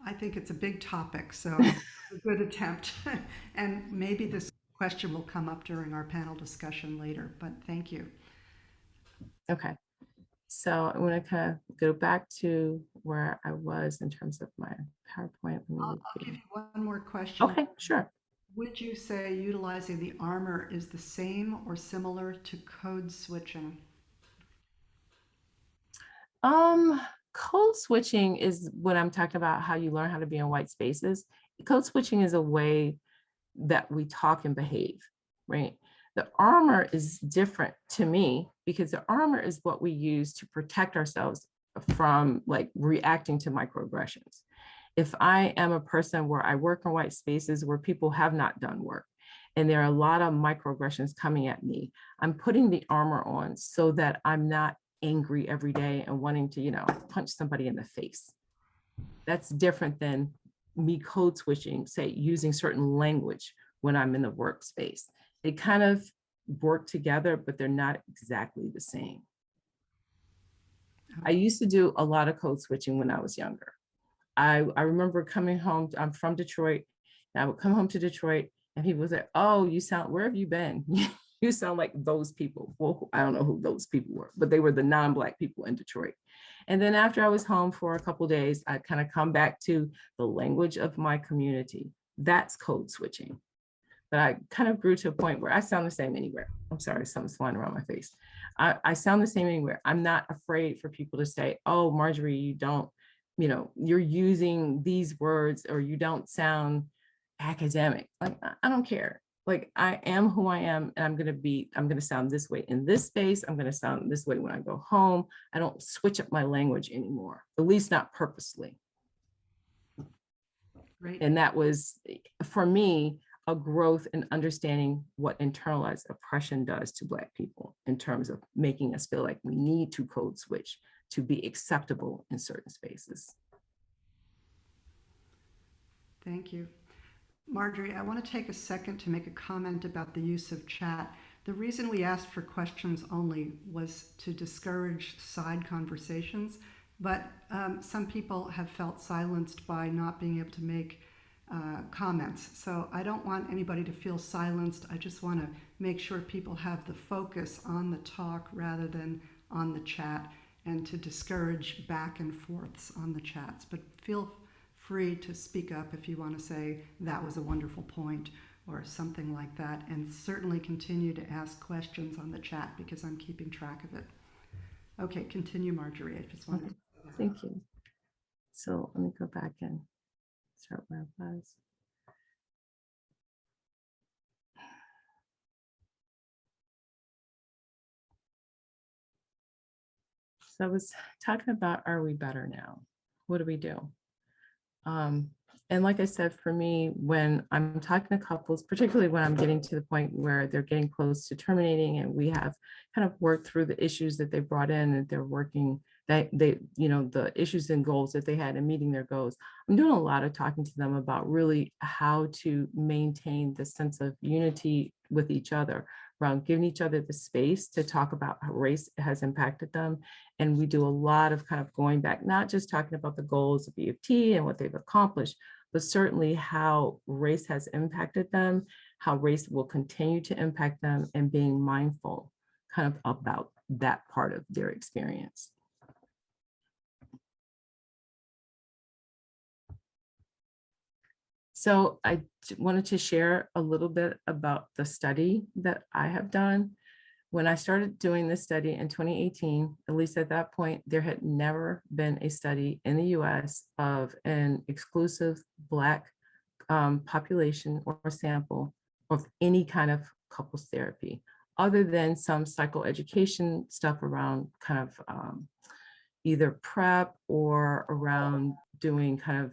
I think it's a big topic, so a good attempt. And maybe this question will come up during our panel discussion later, but thank you. Okay. So I'm going to kind of go back to where I was in terms of my PowerPoint. I'll give you one more question. Okay, sure. Would you say utilizing the armor is the same or similar to code switching? Code switching is when I'm talking about how you learn how to be in white spaces. Code switching is a way that we talk and behave, right? The armor is different to me because the armor is what we use to protect ourselves from like reacting to microaggressions. If I am a person where I work in white spaces where people have not done work, and there are a lot of microaggressions coming at me, I'm putting the armor on so that I'm not angry every day and wanting to, punch somebody in the face. That's different than me code switching, say, using certain language when I'm in the workspace. They kind of work together, but they're not exactly the same. I used to do a lot of code switching when I was younger. I remember coming home, I'm from Detroit, and I would come home to Detroit and people would say, oh, where have you been? You sound like those people. Well, I don't know who those people were, but they were the non-Black people in Detroit. And then after I was home for a couple of days, I kind of come back to the language of my community. That's code switching. But I kind of grew to a point where I sound the same anywhere. I'm sorry, something's flying around my face. I sound the same anywhere. I'm not afraid for people to say, oh, Marjorie, you don't, you're using these words or you don't sound academic. Like, I don't care. Like, I am who I am, and I'm going to sound this way in this space. I'm going to sound this way when I go home. I don't switch up my language anymore, at least not purposely. Great. And that was, for me, a growth in understanding what internalized oppression does to Black people in terms of making us feel like we need to code switch to be acceptable in certain spaces. Thank you. Marjorie, I want to take a second to make a comment about the use of chat. The reason we asked for questions only was to discourage side conversations, but some people have felt silenced by not being able to make comments. So I don't want anybody to feel silenced. I just want to make sure people have the focus on the talk rather than on the chat, and to discourage back and forths on the chats. But feel free to speak up if you want to say that was a wonderful point or something like that, and certainly continue to ask questions on the chat because I'm keeping track of it. Okay, continue, Marjorie. I just wanted to... Thank you. So let me go back and start where I was. So I was talking about, are we better now? What do we do? And like I said, for me, when I'm talking to couples, particularly when I'm getting to the point where they're getting close to terminating and we have kind of worked through the issues that they brought in and they're working, that they, the issues and goals that they had and meeting their goals, I'm doing a lot of talking to them about really how to maintain the sense of unity with each other, around giving each other the space to talk about how race has impacted them. And we do a lot of kind of going back, not just talking about the goals of EFT and what they've accomplished, but certainly how race has impacted them, how race will continue to impact them, and being mindful kind of about that part of their experience. So I wanted to share a little bit about the study that I have done. When I started doing this study in 2018, at least at that point, there had never been a study in the US of an exclusive Black population or sample of any kind of couples therapy, other than some psychoeducation stuff around kind of either PrEP or around doing kind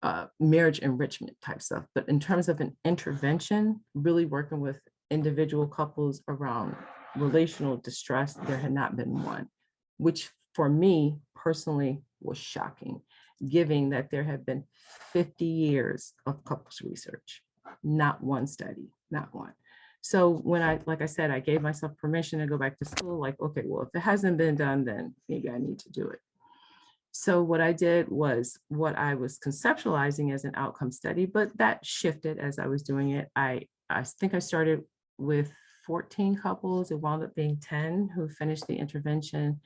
of marriage enrichment type stuff. But in terms of an intervention, really working with individual couples around relational distress, there had not been one, which for me personally was shocking, given that there have been 50 years of couples research, not one study, not one. So when like I said, I gave myself permission to go back to school, like, okay, well, if it hasn't been done, then maybe I need to do it. So what I did was what I was conceptualizing as an outcome study, but that shifted as I was doing it. I think I started with 14 couples. It wound up being 10 who finished the intervention.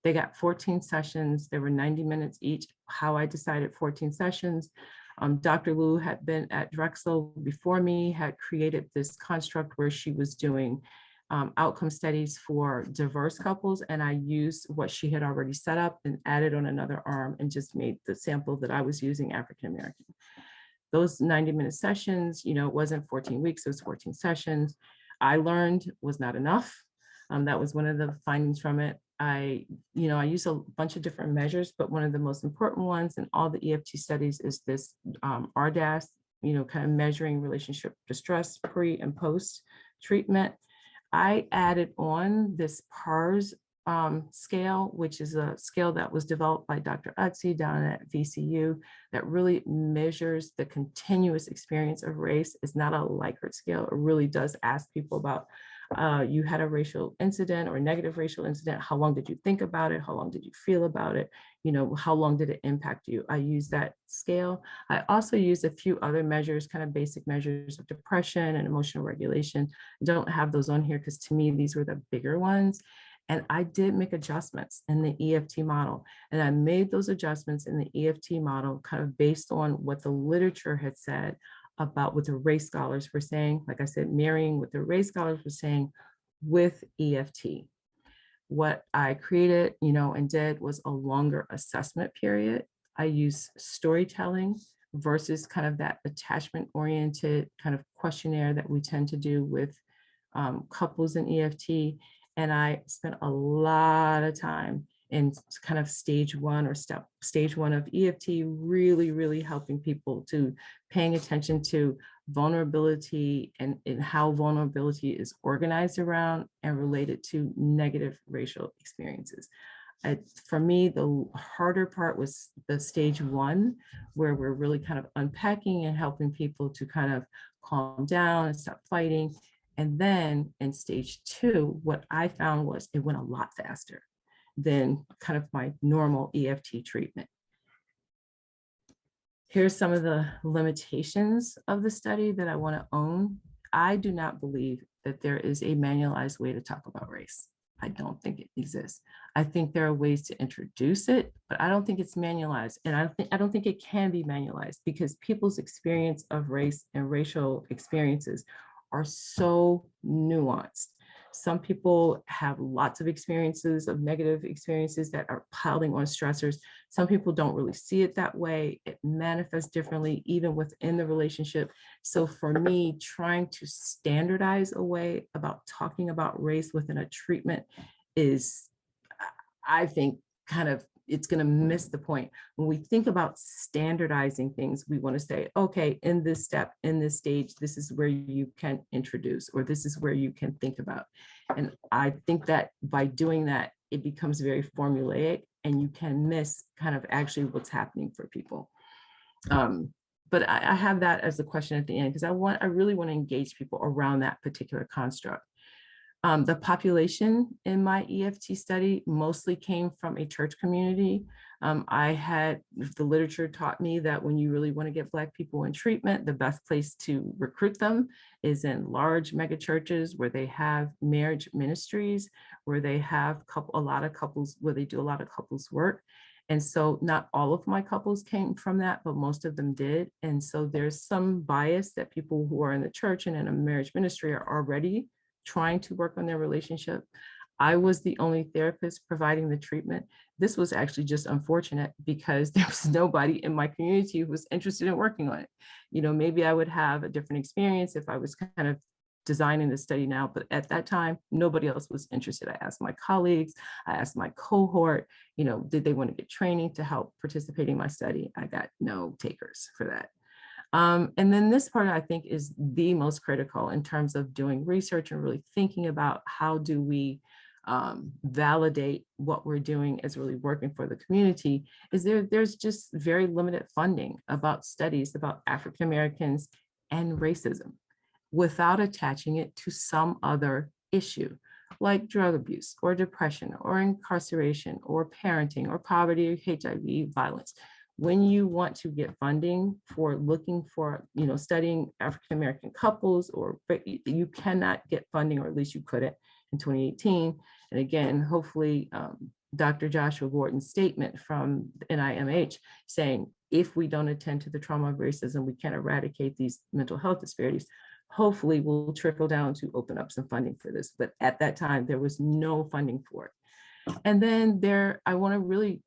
They got 14 sessions. There were 90 minutes each. How I decided 14 sessions. Dr. Liu had been at Drexel before me, had created this construct where she was doing outcome studies for diverse couples. And I used what she had already set up and added on another arm and just made the sample that I was using African-American. Those 90-minute sessions, it wasn't 14 weeks, it was 14 sessions. I learned was not enough. That was one of the findings from it. I use a bunch of different measures, but one of the most important ones in all the EFT studies is this RDAS, kind of measuring relationship distress pre and post treatment. I added on this PARS scale, which is a scale that was developed by Dr. Utsi down at VCU that really measures the continuous experience of race. It's not a Likert scale. It really does ask people about you had a racial incident or a negative racial incident. How long did you think about it? How long did you feel about it? How long did it impact you? I use that scale. I also use a few other measures, kind of basic measures of depression and emotional regulation. I don't have those on here because to me, these were the bigger ones. And I did make adjustments in the EFT model. And I made those adjustments in the EFT model kind of based on what the literature had said about what the race scholars were saying. Like I said, marrying what the race scholars were saying with EFT. What I created, and did was a longer assessment period. I use storytelling versus kind of that attachment-oriented kind of questionnaire that we tend to do with couples in EFT. And I spent a lot of time in kind of stage one of EFT, really, really helping people to paying attention to vulnerability and how vulnerability is organized around and related to negative racial experiences. For me, the harder part was the stage one, where we're really kind of unpacking and helping people to kind of calm down and stop fighting. And then in stage two, what I found was it went a lot faster than kind of my normal EFT treatment. Here's some of the limitations of the study that I want to own. I do not believe that there is a manualized way to talk about race. I don't think it exists. I think there are ways to introduce it, but I don't think it's manualized. And I don't think it can be manualized because people's experience of race and racial experiences are so nuanced. Some people have lots of experiences of negative experiences that are piling on stressors. Some people don't really see it that way. It manifests differently, even within the relationship. So for me, trying to standardize a way about talking about race within a treatment is, I think, kind of, it's going to miss the point. When we think about standardizing things, we want to say, okay, in this step, in this stage, this is where you can introduce, or this is where you can think about. And I think that by doing that, it becomes very formulaic and you can miss kind of actually what's happening for people. But I have that as a question at the end, because I really want to engage people around that particular construct. The population in my EFT study mostly came from a church community. The literature taught me that when you really want to get Black people in treatment, the best place to recruit them is in large mega churches where they have marriage ministries, where they have a lot of couples, where they do a lot of couples work. And so not all of my couples came from that, but most of them did. And so there's some bias that people who are in the church and in a marriage ministry are already trying to work on their relationship. I was the only therapist providing the treatment. This was actually just unfortunate because there was nobody in my community who was interested in working on it. Maybe I would have a different experience if I was kind of designing the study now, but at that time, nobody else was interested. I asked my colleagues, I asked my cohort, did they want to get training to help participate in my study? I got no takers for that. And then this part, I think, is the most critical in terms of doing research and really thinking about how do we validate what we're doing as really working for the community. There's just very limited funding about studies about African Americans and racism without attaching it to some other issue like drug abuse or depression or incarceration or parenting or poverty or HIV violence. When you want to get funding for looking for, studying African American couples, you cannot get funding, or at least you couldn't in 2018. And again, hopefully Dr. Joshua Gordon's statement from NIMH saying, if we don't attend to the trauma of racism, we can't eradicate these mental health disparities, hopefully will trickle down to open up some funding for this. But at that time, there was no funding for it. And then I want to really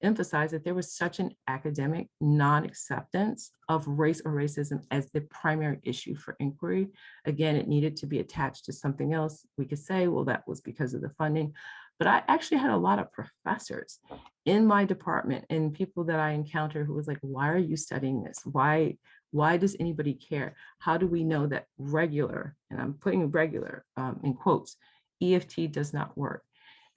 emphasize that there was such an academic non-acceptance of race or racism as the primary issue for inquiry. Again, it needed to be attached to something else. We could say, well, that was because of the funding. But I actually had a lot of professors in my department and people that I encountered who was like, why are you studying this? Why does anybody care? How do we know that regular, and I'm putting regular in quotes, EFT does not work?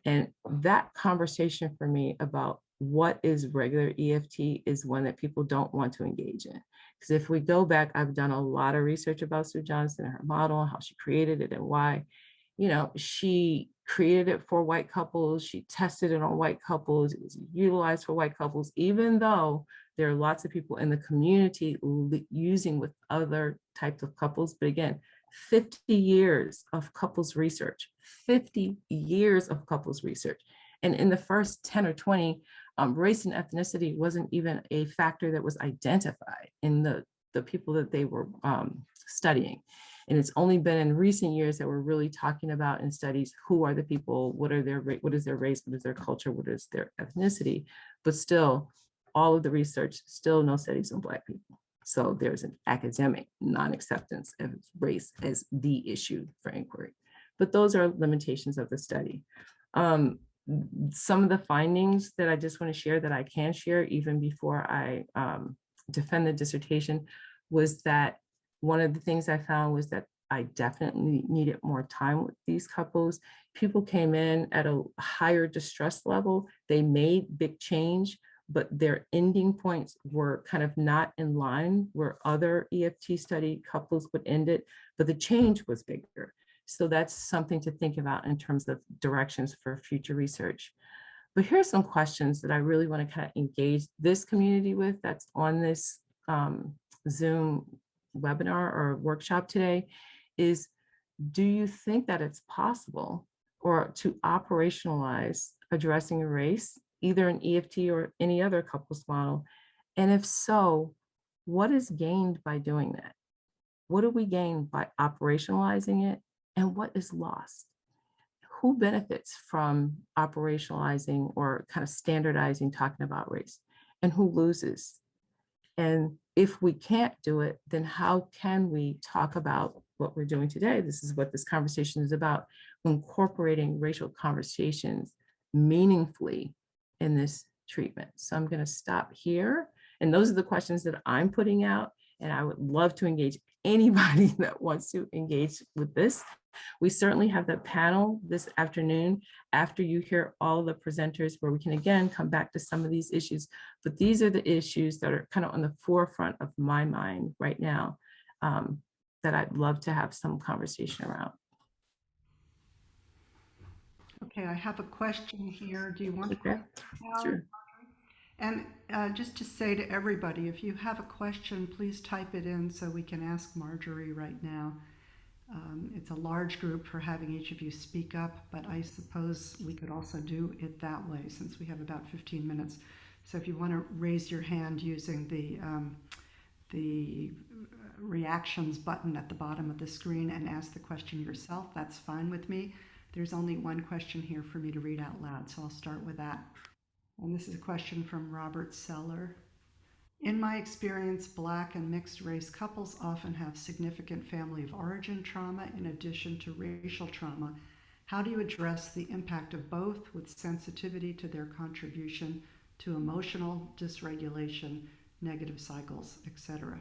And that conversation for me about what is regular EFT is one that people don't want to engage in. Because if we go back, I've done a lot of research about Sue Johnston and her model, and how she created it and why. She created it for white couples. She tested it on white couples. It was utilized for white couples, even though there are lots of people in the community using with other types of couples. But again, 50 years of couples research, 50 years of couples research. And in the first 10 or 20, race and ethnicity wasn't even a factor that was identified in the people that they were studying. And it's only been in recent years that we're really talking about in studies, who are the people, what is their race, what is their culture, what is their ethnicity, but still all of the research, still no studies on Black people. So there's an academic non-acceptance of race as the issue for inquiry. But those are limitations of the study. Some of the findings that I just want to share that I can share even before I defend the dissertation was that one of the things I found was that I definitely needed more time with these couples. People came in at a higher distress level. They made big change, but their ending points were kind of not in line where other EFT study couples would end it, but the change was bigger. So that's something to think about in terms of directions for future research. But here's some questions that I really want to kind of engage this community with that's on this Zoom webinar or workshop today is, do you think that it's possible or to operationalize addressing race, either in EFT or any other couples model? And if so, what is gained by doing that? What do we gain by operationalizing it? And what is lost? Who benefits from operationalizing or kind of standardizing talking about race? And who loses? And if we can't do it, then how can we talk about what we're doing today? This is what this conversation is about, incorporating racial conversations meaningfully in this treatment. So I'm going to stop here. And those are the questions that I'm putting out. And I would love to engage anybody that wants to engage with this. We certainly have the panel this afternoon after you hear all of the presenters, where we can again come back to some of these issues. But these are the issues that are kind of on the forefront of my mind right now that I'd love to have some conversation around. Okay, I have a question here. Do you want to Okay, sure. And just to say to everybody, if you have a question, please type it in so we can ask Marjorie right now. It's a large group for having each of you speak up, but I suppose we could also do it that way since we have about 15 minutes. So if you want to raise your hand using the reactions button at the bottom of the screen and ask the question yourself, that's fine with me. There's only one question here for me to read out loud, so I'll start with that. And this is a question from Robert Seller. In my experience, Black and mixed race couples often have significant family of origin trauma in addition to racial trauma. How do you address the impact of both with sensitivity to their contribution to emotional dysregulation, negative cycles, etc.?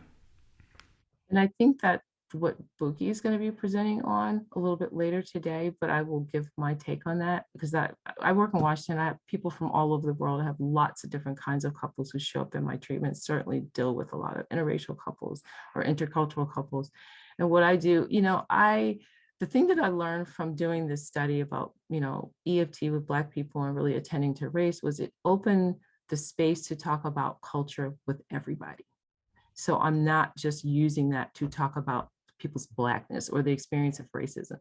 And I think that what Boogie is going to be presenting on a little bit later today, but I will give my take on that because I work in Washington. I have people from all over the world. I have lots of different kinds of couples who show up in my treatment, certainly deal with a lot of interracial couples or intercultural couples. And what I do, the thing that I learned from doing this study about, EFT with Black people and really attending to race was it opened the space to talk about culture with everybody. So I'm not just using that to talk about people's Blackness or the experience of racism.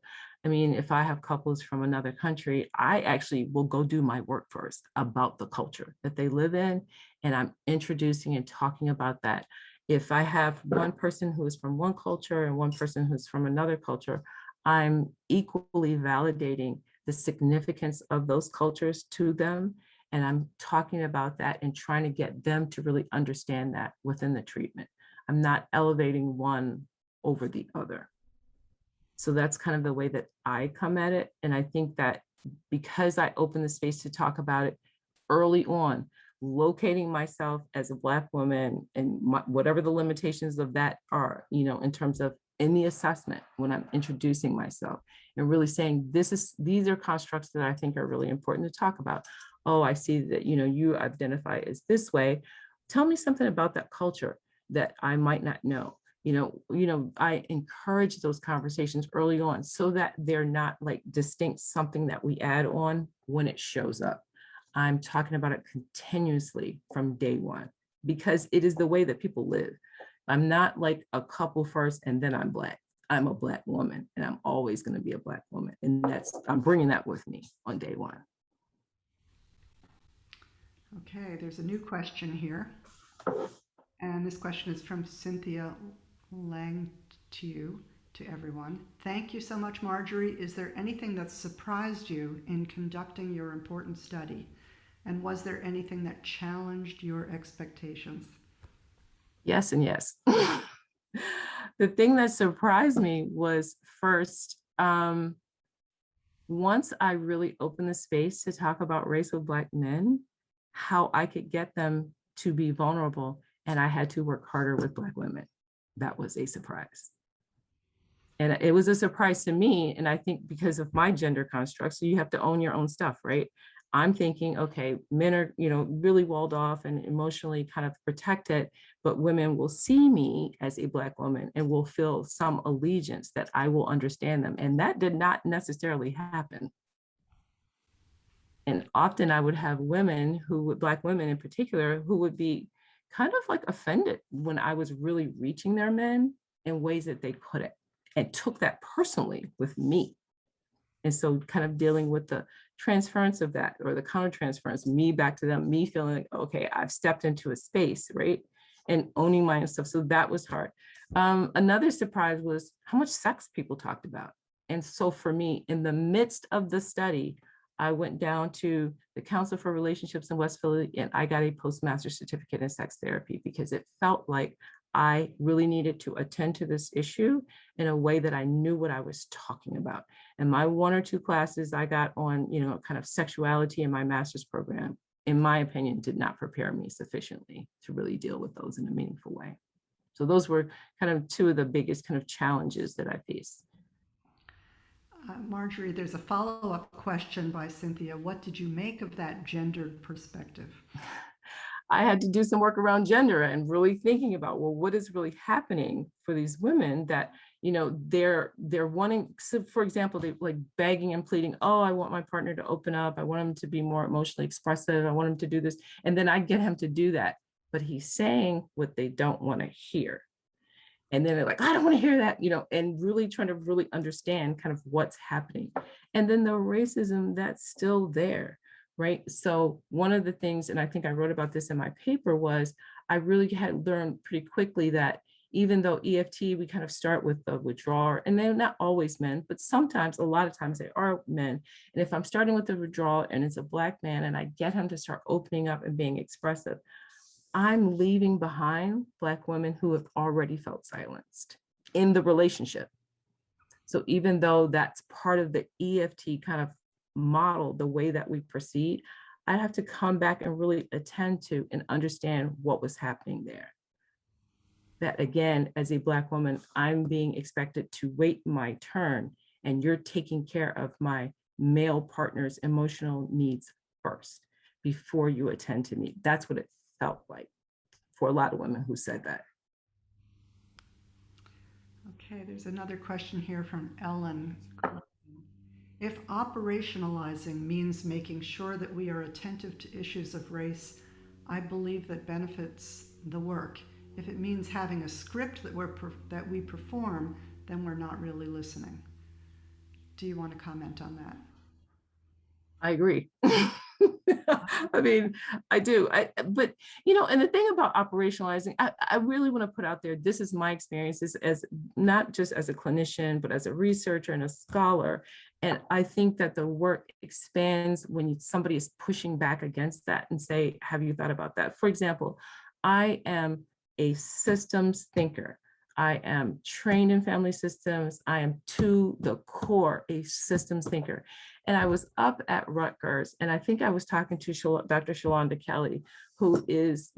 I mean, if I have couples from another country, I actually will go do my work first about the culture that they live in. And I'm introducing and talking about that. If I have one person who is from one culture and one person who's from another culture, I'm equally validating the significance of those cultures to them. And I'm talking about that and trying to get them to really understand that within the treatment. I'm not elevating one over the other. So that's kind of the way that I come at it. And I think that because I open the space to talk about it early on, locating myself as a Black woman and whatever the limitations of that are, in terms of in the assessment when I'm introducing myself and really saying these are constructs that I think are really important to talk about. Oh, I see that you identify as this way. Tell me something about that culture that I might not know. I encourage those conversations early on so that they're not like distinct something that we add on when it shows up. I'm talking about it continuously from day one because it is the way that people live. I'm not like a couple first and then I'm Black. I'm a Black woman and I'm always going to be a Black woman. And I'm bringing that with me on day one. Okay, there's a new question here. And this question is from Cynthia Langtew to everyone. Thank you so much, Marjorie. Is there anything that surprised you in conducting your important study? And was there anything that challenged your expectations? Yes and yes. The thing that surprised me was first, once I really opened the space to talk about race with Black men, how I could get them to be vulnerable, and I had to work harder with Black women. That was a surprise. And it was a surprise to me. And I think because of my gender construct, so you have to own your own stuff, right? I'm thinking, okay, men are, really walled off and emotionally kind of protected, but women will see me as a Black woman and will feel some allegiance that I will understand them. And that did not necessarily happen. And often I would have Black women in particular, who would be kind of like offended when I was really reaching their men in ways that they couldn't, and took that personally with me. And so kind of dealing with the transference of that or the countertransference, me back to them, me feeling like, okay, I've stepped into a space, right? And owning my own stuff. So that was hard. Another surprise was how much sex people talked about. And so for me, in the midst of the study, I went down to the Council for Relationships in West Philly and I got a postmaster certificate in sex therapy because it felt like I really needed to attend to this issue in a way that I knew what I was talking about. And my 1 or 2 classes I got on, kind of sexuality in my master's program, in my opinion, did not prepare me sufficiently to really deal with those in a meaningful way. So those were kind of 2 of the biggest kind of challenges that I faced. Marjorie, there's a follow-up question by Cynthia. What did you make of that gendered perspective? I had to do some work around gender and really thinking about, well, what is really happening for these women that, they're wanting, so for example, they like begging and pleading, oh, I want my partner to open up, I want him to be more emotionally expressive, I want him to do this, and then I get him to do that, but he's saying what they don't want to hear. And then they're like, I don't want to hear that, and really trying to really understand kind of what's happening. And then the racism that's still there, right? So one of the things, and I think I wrote about this in my paper, was I really had learned pretty quickly that even though EFT, we kind of start with the withdrawal, and they're not always men, but sometimes, a lot of times they are men. And if I'm starting with the withdrawal and it's a Black man and I get him to start opening up and being expressive, I'm leaving behind Black women who have already felt silenced in the relationship. So even though that's part of the EFT kind of model, the way that we proceed, I have to come back and really attend to and understand what was happening there. That again, as a Black woman, I'm being expected to wait my turn, and you're taking care of my male partner's emotional needs first before you attend to me. That's what it felt like for a lot of women who said that. Okay, there's another question here from Ellen. If operationalizing means making sure that we are attentive to issues of race, I believe that benefits the work. If it means having a script that we perform, then we're not really listening. Do you want to comment on that? I agree. I mean, I do. But and the thing about operationalizing, I really want to put out there, this is my experiences as not just as a clinician, but as a researcher and a scholar. And I think that the work expands when somebody is pushing back against that and say, have you thought about that? For example, I am a systems thinker. I am trained in family systems. I am to the core a systems thinker. And I was up at Rutgers, and I think I was talking to Dr. Shalonda Kelly, who is,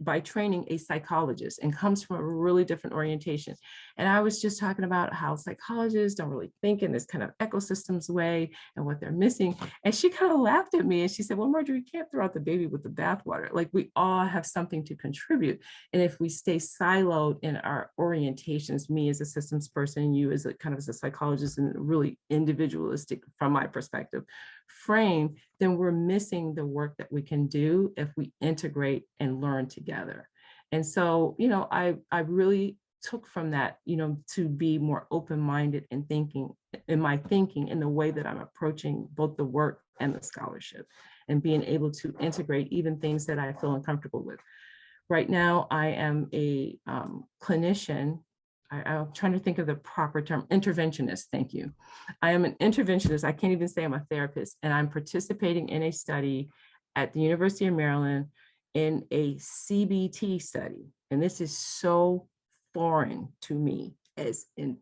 by training a psychologist and comes from a really different orientation. And I was just talking about how psychologists don't really think in this kind of ecosystems way and what they're missing. And she kind of laughed at me and she said, well, Marjorie, you can't throw out the baby with the bathwater. Like, we all have something to contribute. And if we stay siloed in our orientations, me as a systems person, you as a kind of as a psychologist, and really individualistic from my perspective frame, then we're missing the work that we can do if we integrate and learn together. And so, I really took from that, to be more open-minded and thinking in my thinking in the way that I'm approaching both the work and the scholarship, and being able to integrate even things that I feel uncomfortable with. Right now, I am a clinician. I'm trying to think of the proper term, interventionist, thank you. I am an interventionist, I can't even say I'm a therapist, and I'm participating in a study at the University of Maryland in a CBT study. And this is so foreign to me as an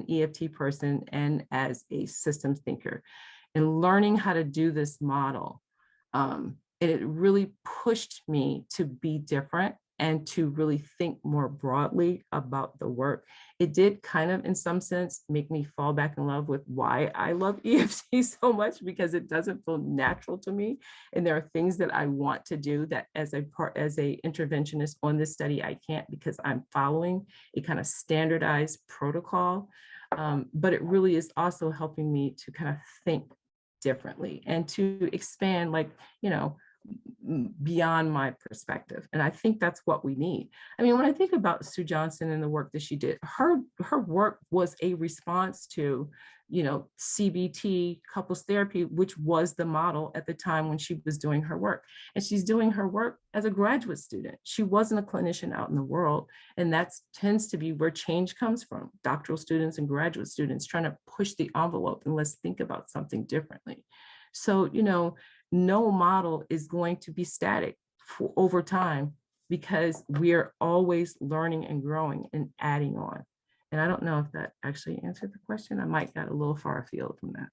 EFT person and as a systems thinker. And learning how to do this model, and it really pushed me to be different and to really think more broadly about the work. It did kind of, in some sense, make me fall back in love with why I love EFT so much, because it doesn't feel natural to me. And there are things that I want to do that as a interventionist on this study, I can't, because I'm following a kind of standardized protocol. But it really is also helping me to kind of think differently and to expand, like, beyond my perspective. And I think that's what we need. I mean, when I think about Sue Johnson and the work that she did, her work was a response to, CBT, couples therapy, which was the model at the time when she was doing her work. And she's doing her work as a graduate student. She wasn't a clinician out in the world. And that tends to be where change comes from: doctoral students and graduate students trying to push the envelope and let's think about something differently. So, no model is going to be static over time, because we're always learning and growing and adding on. And I don't know if that actually answered the question. I might got a little far afield from that.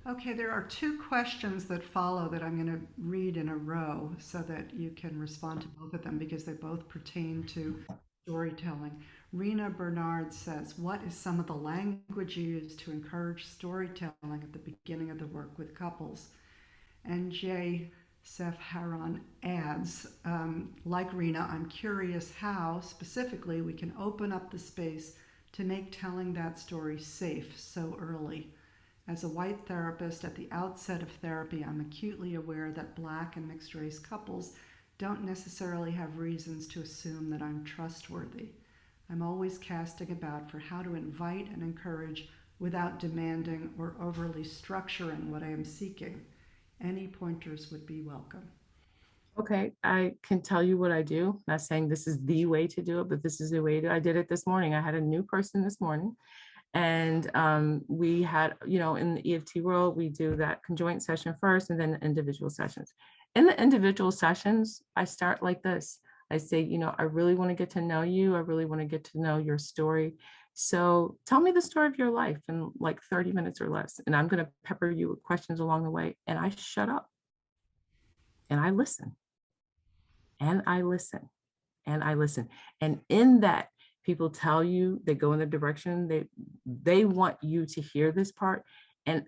Okay, there are two questions that follow that I'm going to read in a row so that you can respond to both of them, because they both pertain to storytelling. Rena Bernard says, what is some of the language used to encourage storytelling at the beginning of the work with couples? And Jay Seth Haran adds, like Rena, I'm curious how specifically we can open up the space to make telling that story safe so early. As a white therapist at the outset of therapy, I'm acutely aware that Black and mixed race couples don't necessarily have reasons to assume that I'm trustworthy. I'm always casting about for how to invite and encourage without demanding or overly structuring what I am seeking. Any pointers would be welcome. Okay, I can tell you what I do. Not saying this is the way to do it, but this is the way I did it this morning. I had a new person this morning, and we had, in the EFT world, we do that conjoint session first and then the individual sessions. In the individual sessions, I start like this. I say, I really want to get to know you. I really want to get to know your story. So tell me the story of your life in like 30 minutes or less. And I'm going to pepper you with questions along the way. And I shut up and I listen and I listen and I listen. And in that, people tell you, they go in the direction they want you to hear this part. And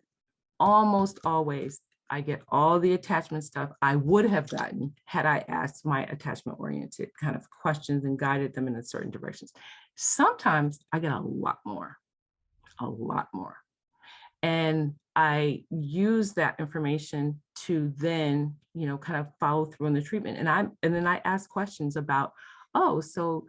almost always I get all the attachment stuff I would have gotten had I asked my attachment oriented kind of questions and guided them in certain directions. Sometimes I get a lot more, a lot more. And I use that information to then, kind of follow through on the treatment. And then I ask questions about, oh, so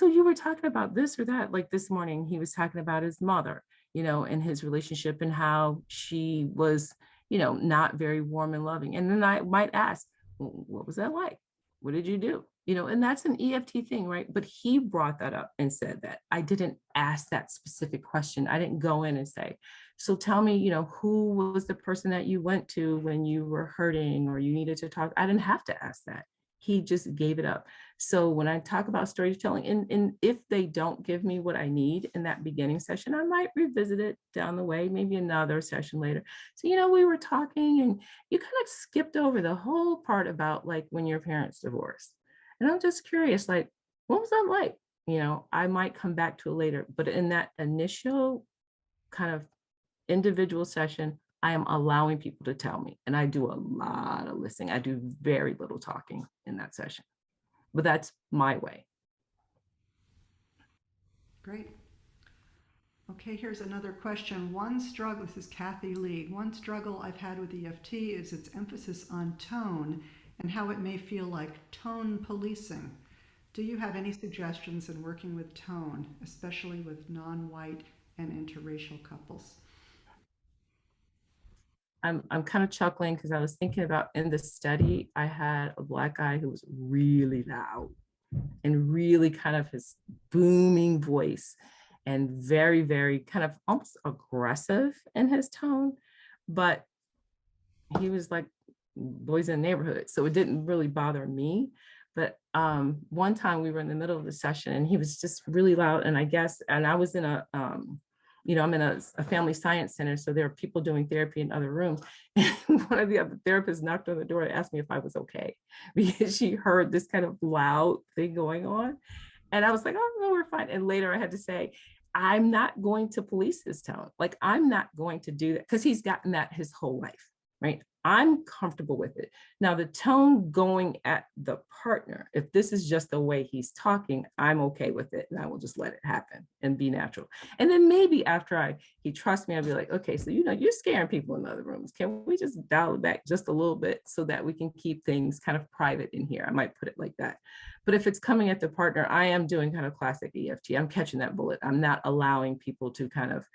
you were talking about this or that. Like this morning, he was talking about his mother, and his relationship and how she was, not very warm and loving. And then I might ask, "Well, what was that like? What did you do?" And that's an EFT thing, right? But he brought that up and said that. I didn't ask that specific question. I didn't go in and say, so tell me, who was the person that you went to when you were hurting or you needed to talk? I didn't have to ask that. He just gave it up. So when I talk about storytelling, and if they don't give me what I need in that beginning session, I might revisit it down the way, maybe another session later. So, we were talking and you kind of skipped over the whole part about like when your parents divorced. And I'm just curious, like, what was that like? I might come back to it later, but in that initial kind of individual session, I am allowing people to tell me, and I do a lot of listening. I do very little talking in that session, but that's my way. Great. Okay, here's another question. One struggle, this is Kathy Lee. One struggle I've had with EFT is its emphasis on tone and how it may feel like tone policing. Do you have any suggestions in working with tone, especially with non-white and interracial couples? I'm kind of chuckling because I was thinking about in the study, I had a Black guy who was really loud and really kind of his booming voice and very, very kind of almost aggressive in his tone. But he was like boys in the neighborhood. So it didn't really bother me. But one time we were in the middle of the session and he was just really loud. And I was in I'm in a family science center. So there are people doing therapy in other rooms. And one of the other therapists knocked on the door and asked me if I was okay because she heard this kind of loud thing going on. And I was like, oh, no, we're fine. And later I had to say, I'm not going to police his tone. Like, I'm not going to do that because he's gotten that his whole life, right? I'm comfortable with it. Now, the tone going at the partner, if this is just the way he's talking, I'm okay with it. And I will just let it happen and be natural. And then maybe after he trusts me, I'll be like, okay, so, you're scaring people in other rooms. Can we just dial it back just a little bit so that we can keep things kind of private in here? I might put it like that. But if it's coming at the partner, I am doing kind of classic EFT. I'm catching that bullet. I'm not allowing people to kind of,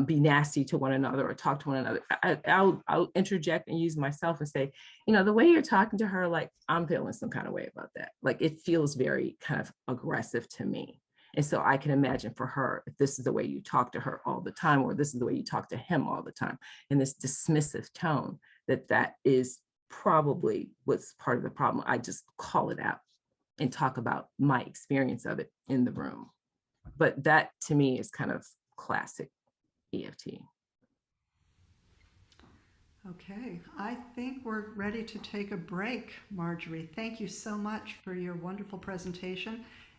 be nasty to one another or talk to one another. I'll interject and use myself and say, the way you're talking to her, like I'm feeling some kind of way about that. Like it feels very kind of aggressive to me. And so I can imagine for her, if this is the way you talk to her all the time, or this is the way you talk to him all the time, in this dismissive tone, that is probably what's part of the problem. I just call it out and talk about my experience of it in the room. But that to me is kind of classic EFT. Okay, I think we're ready to take a break, Marjorie. Thank you so much for your wonderful presentation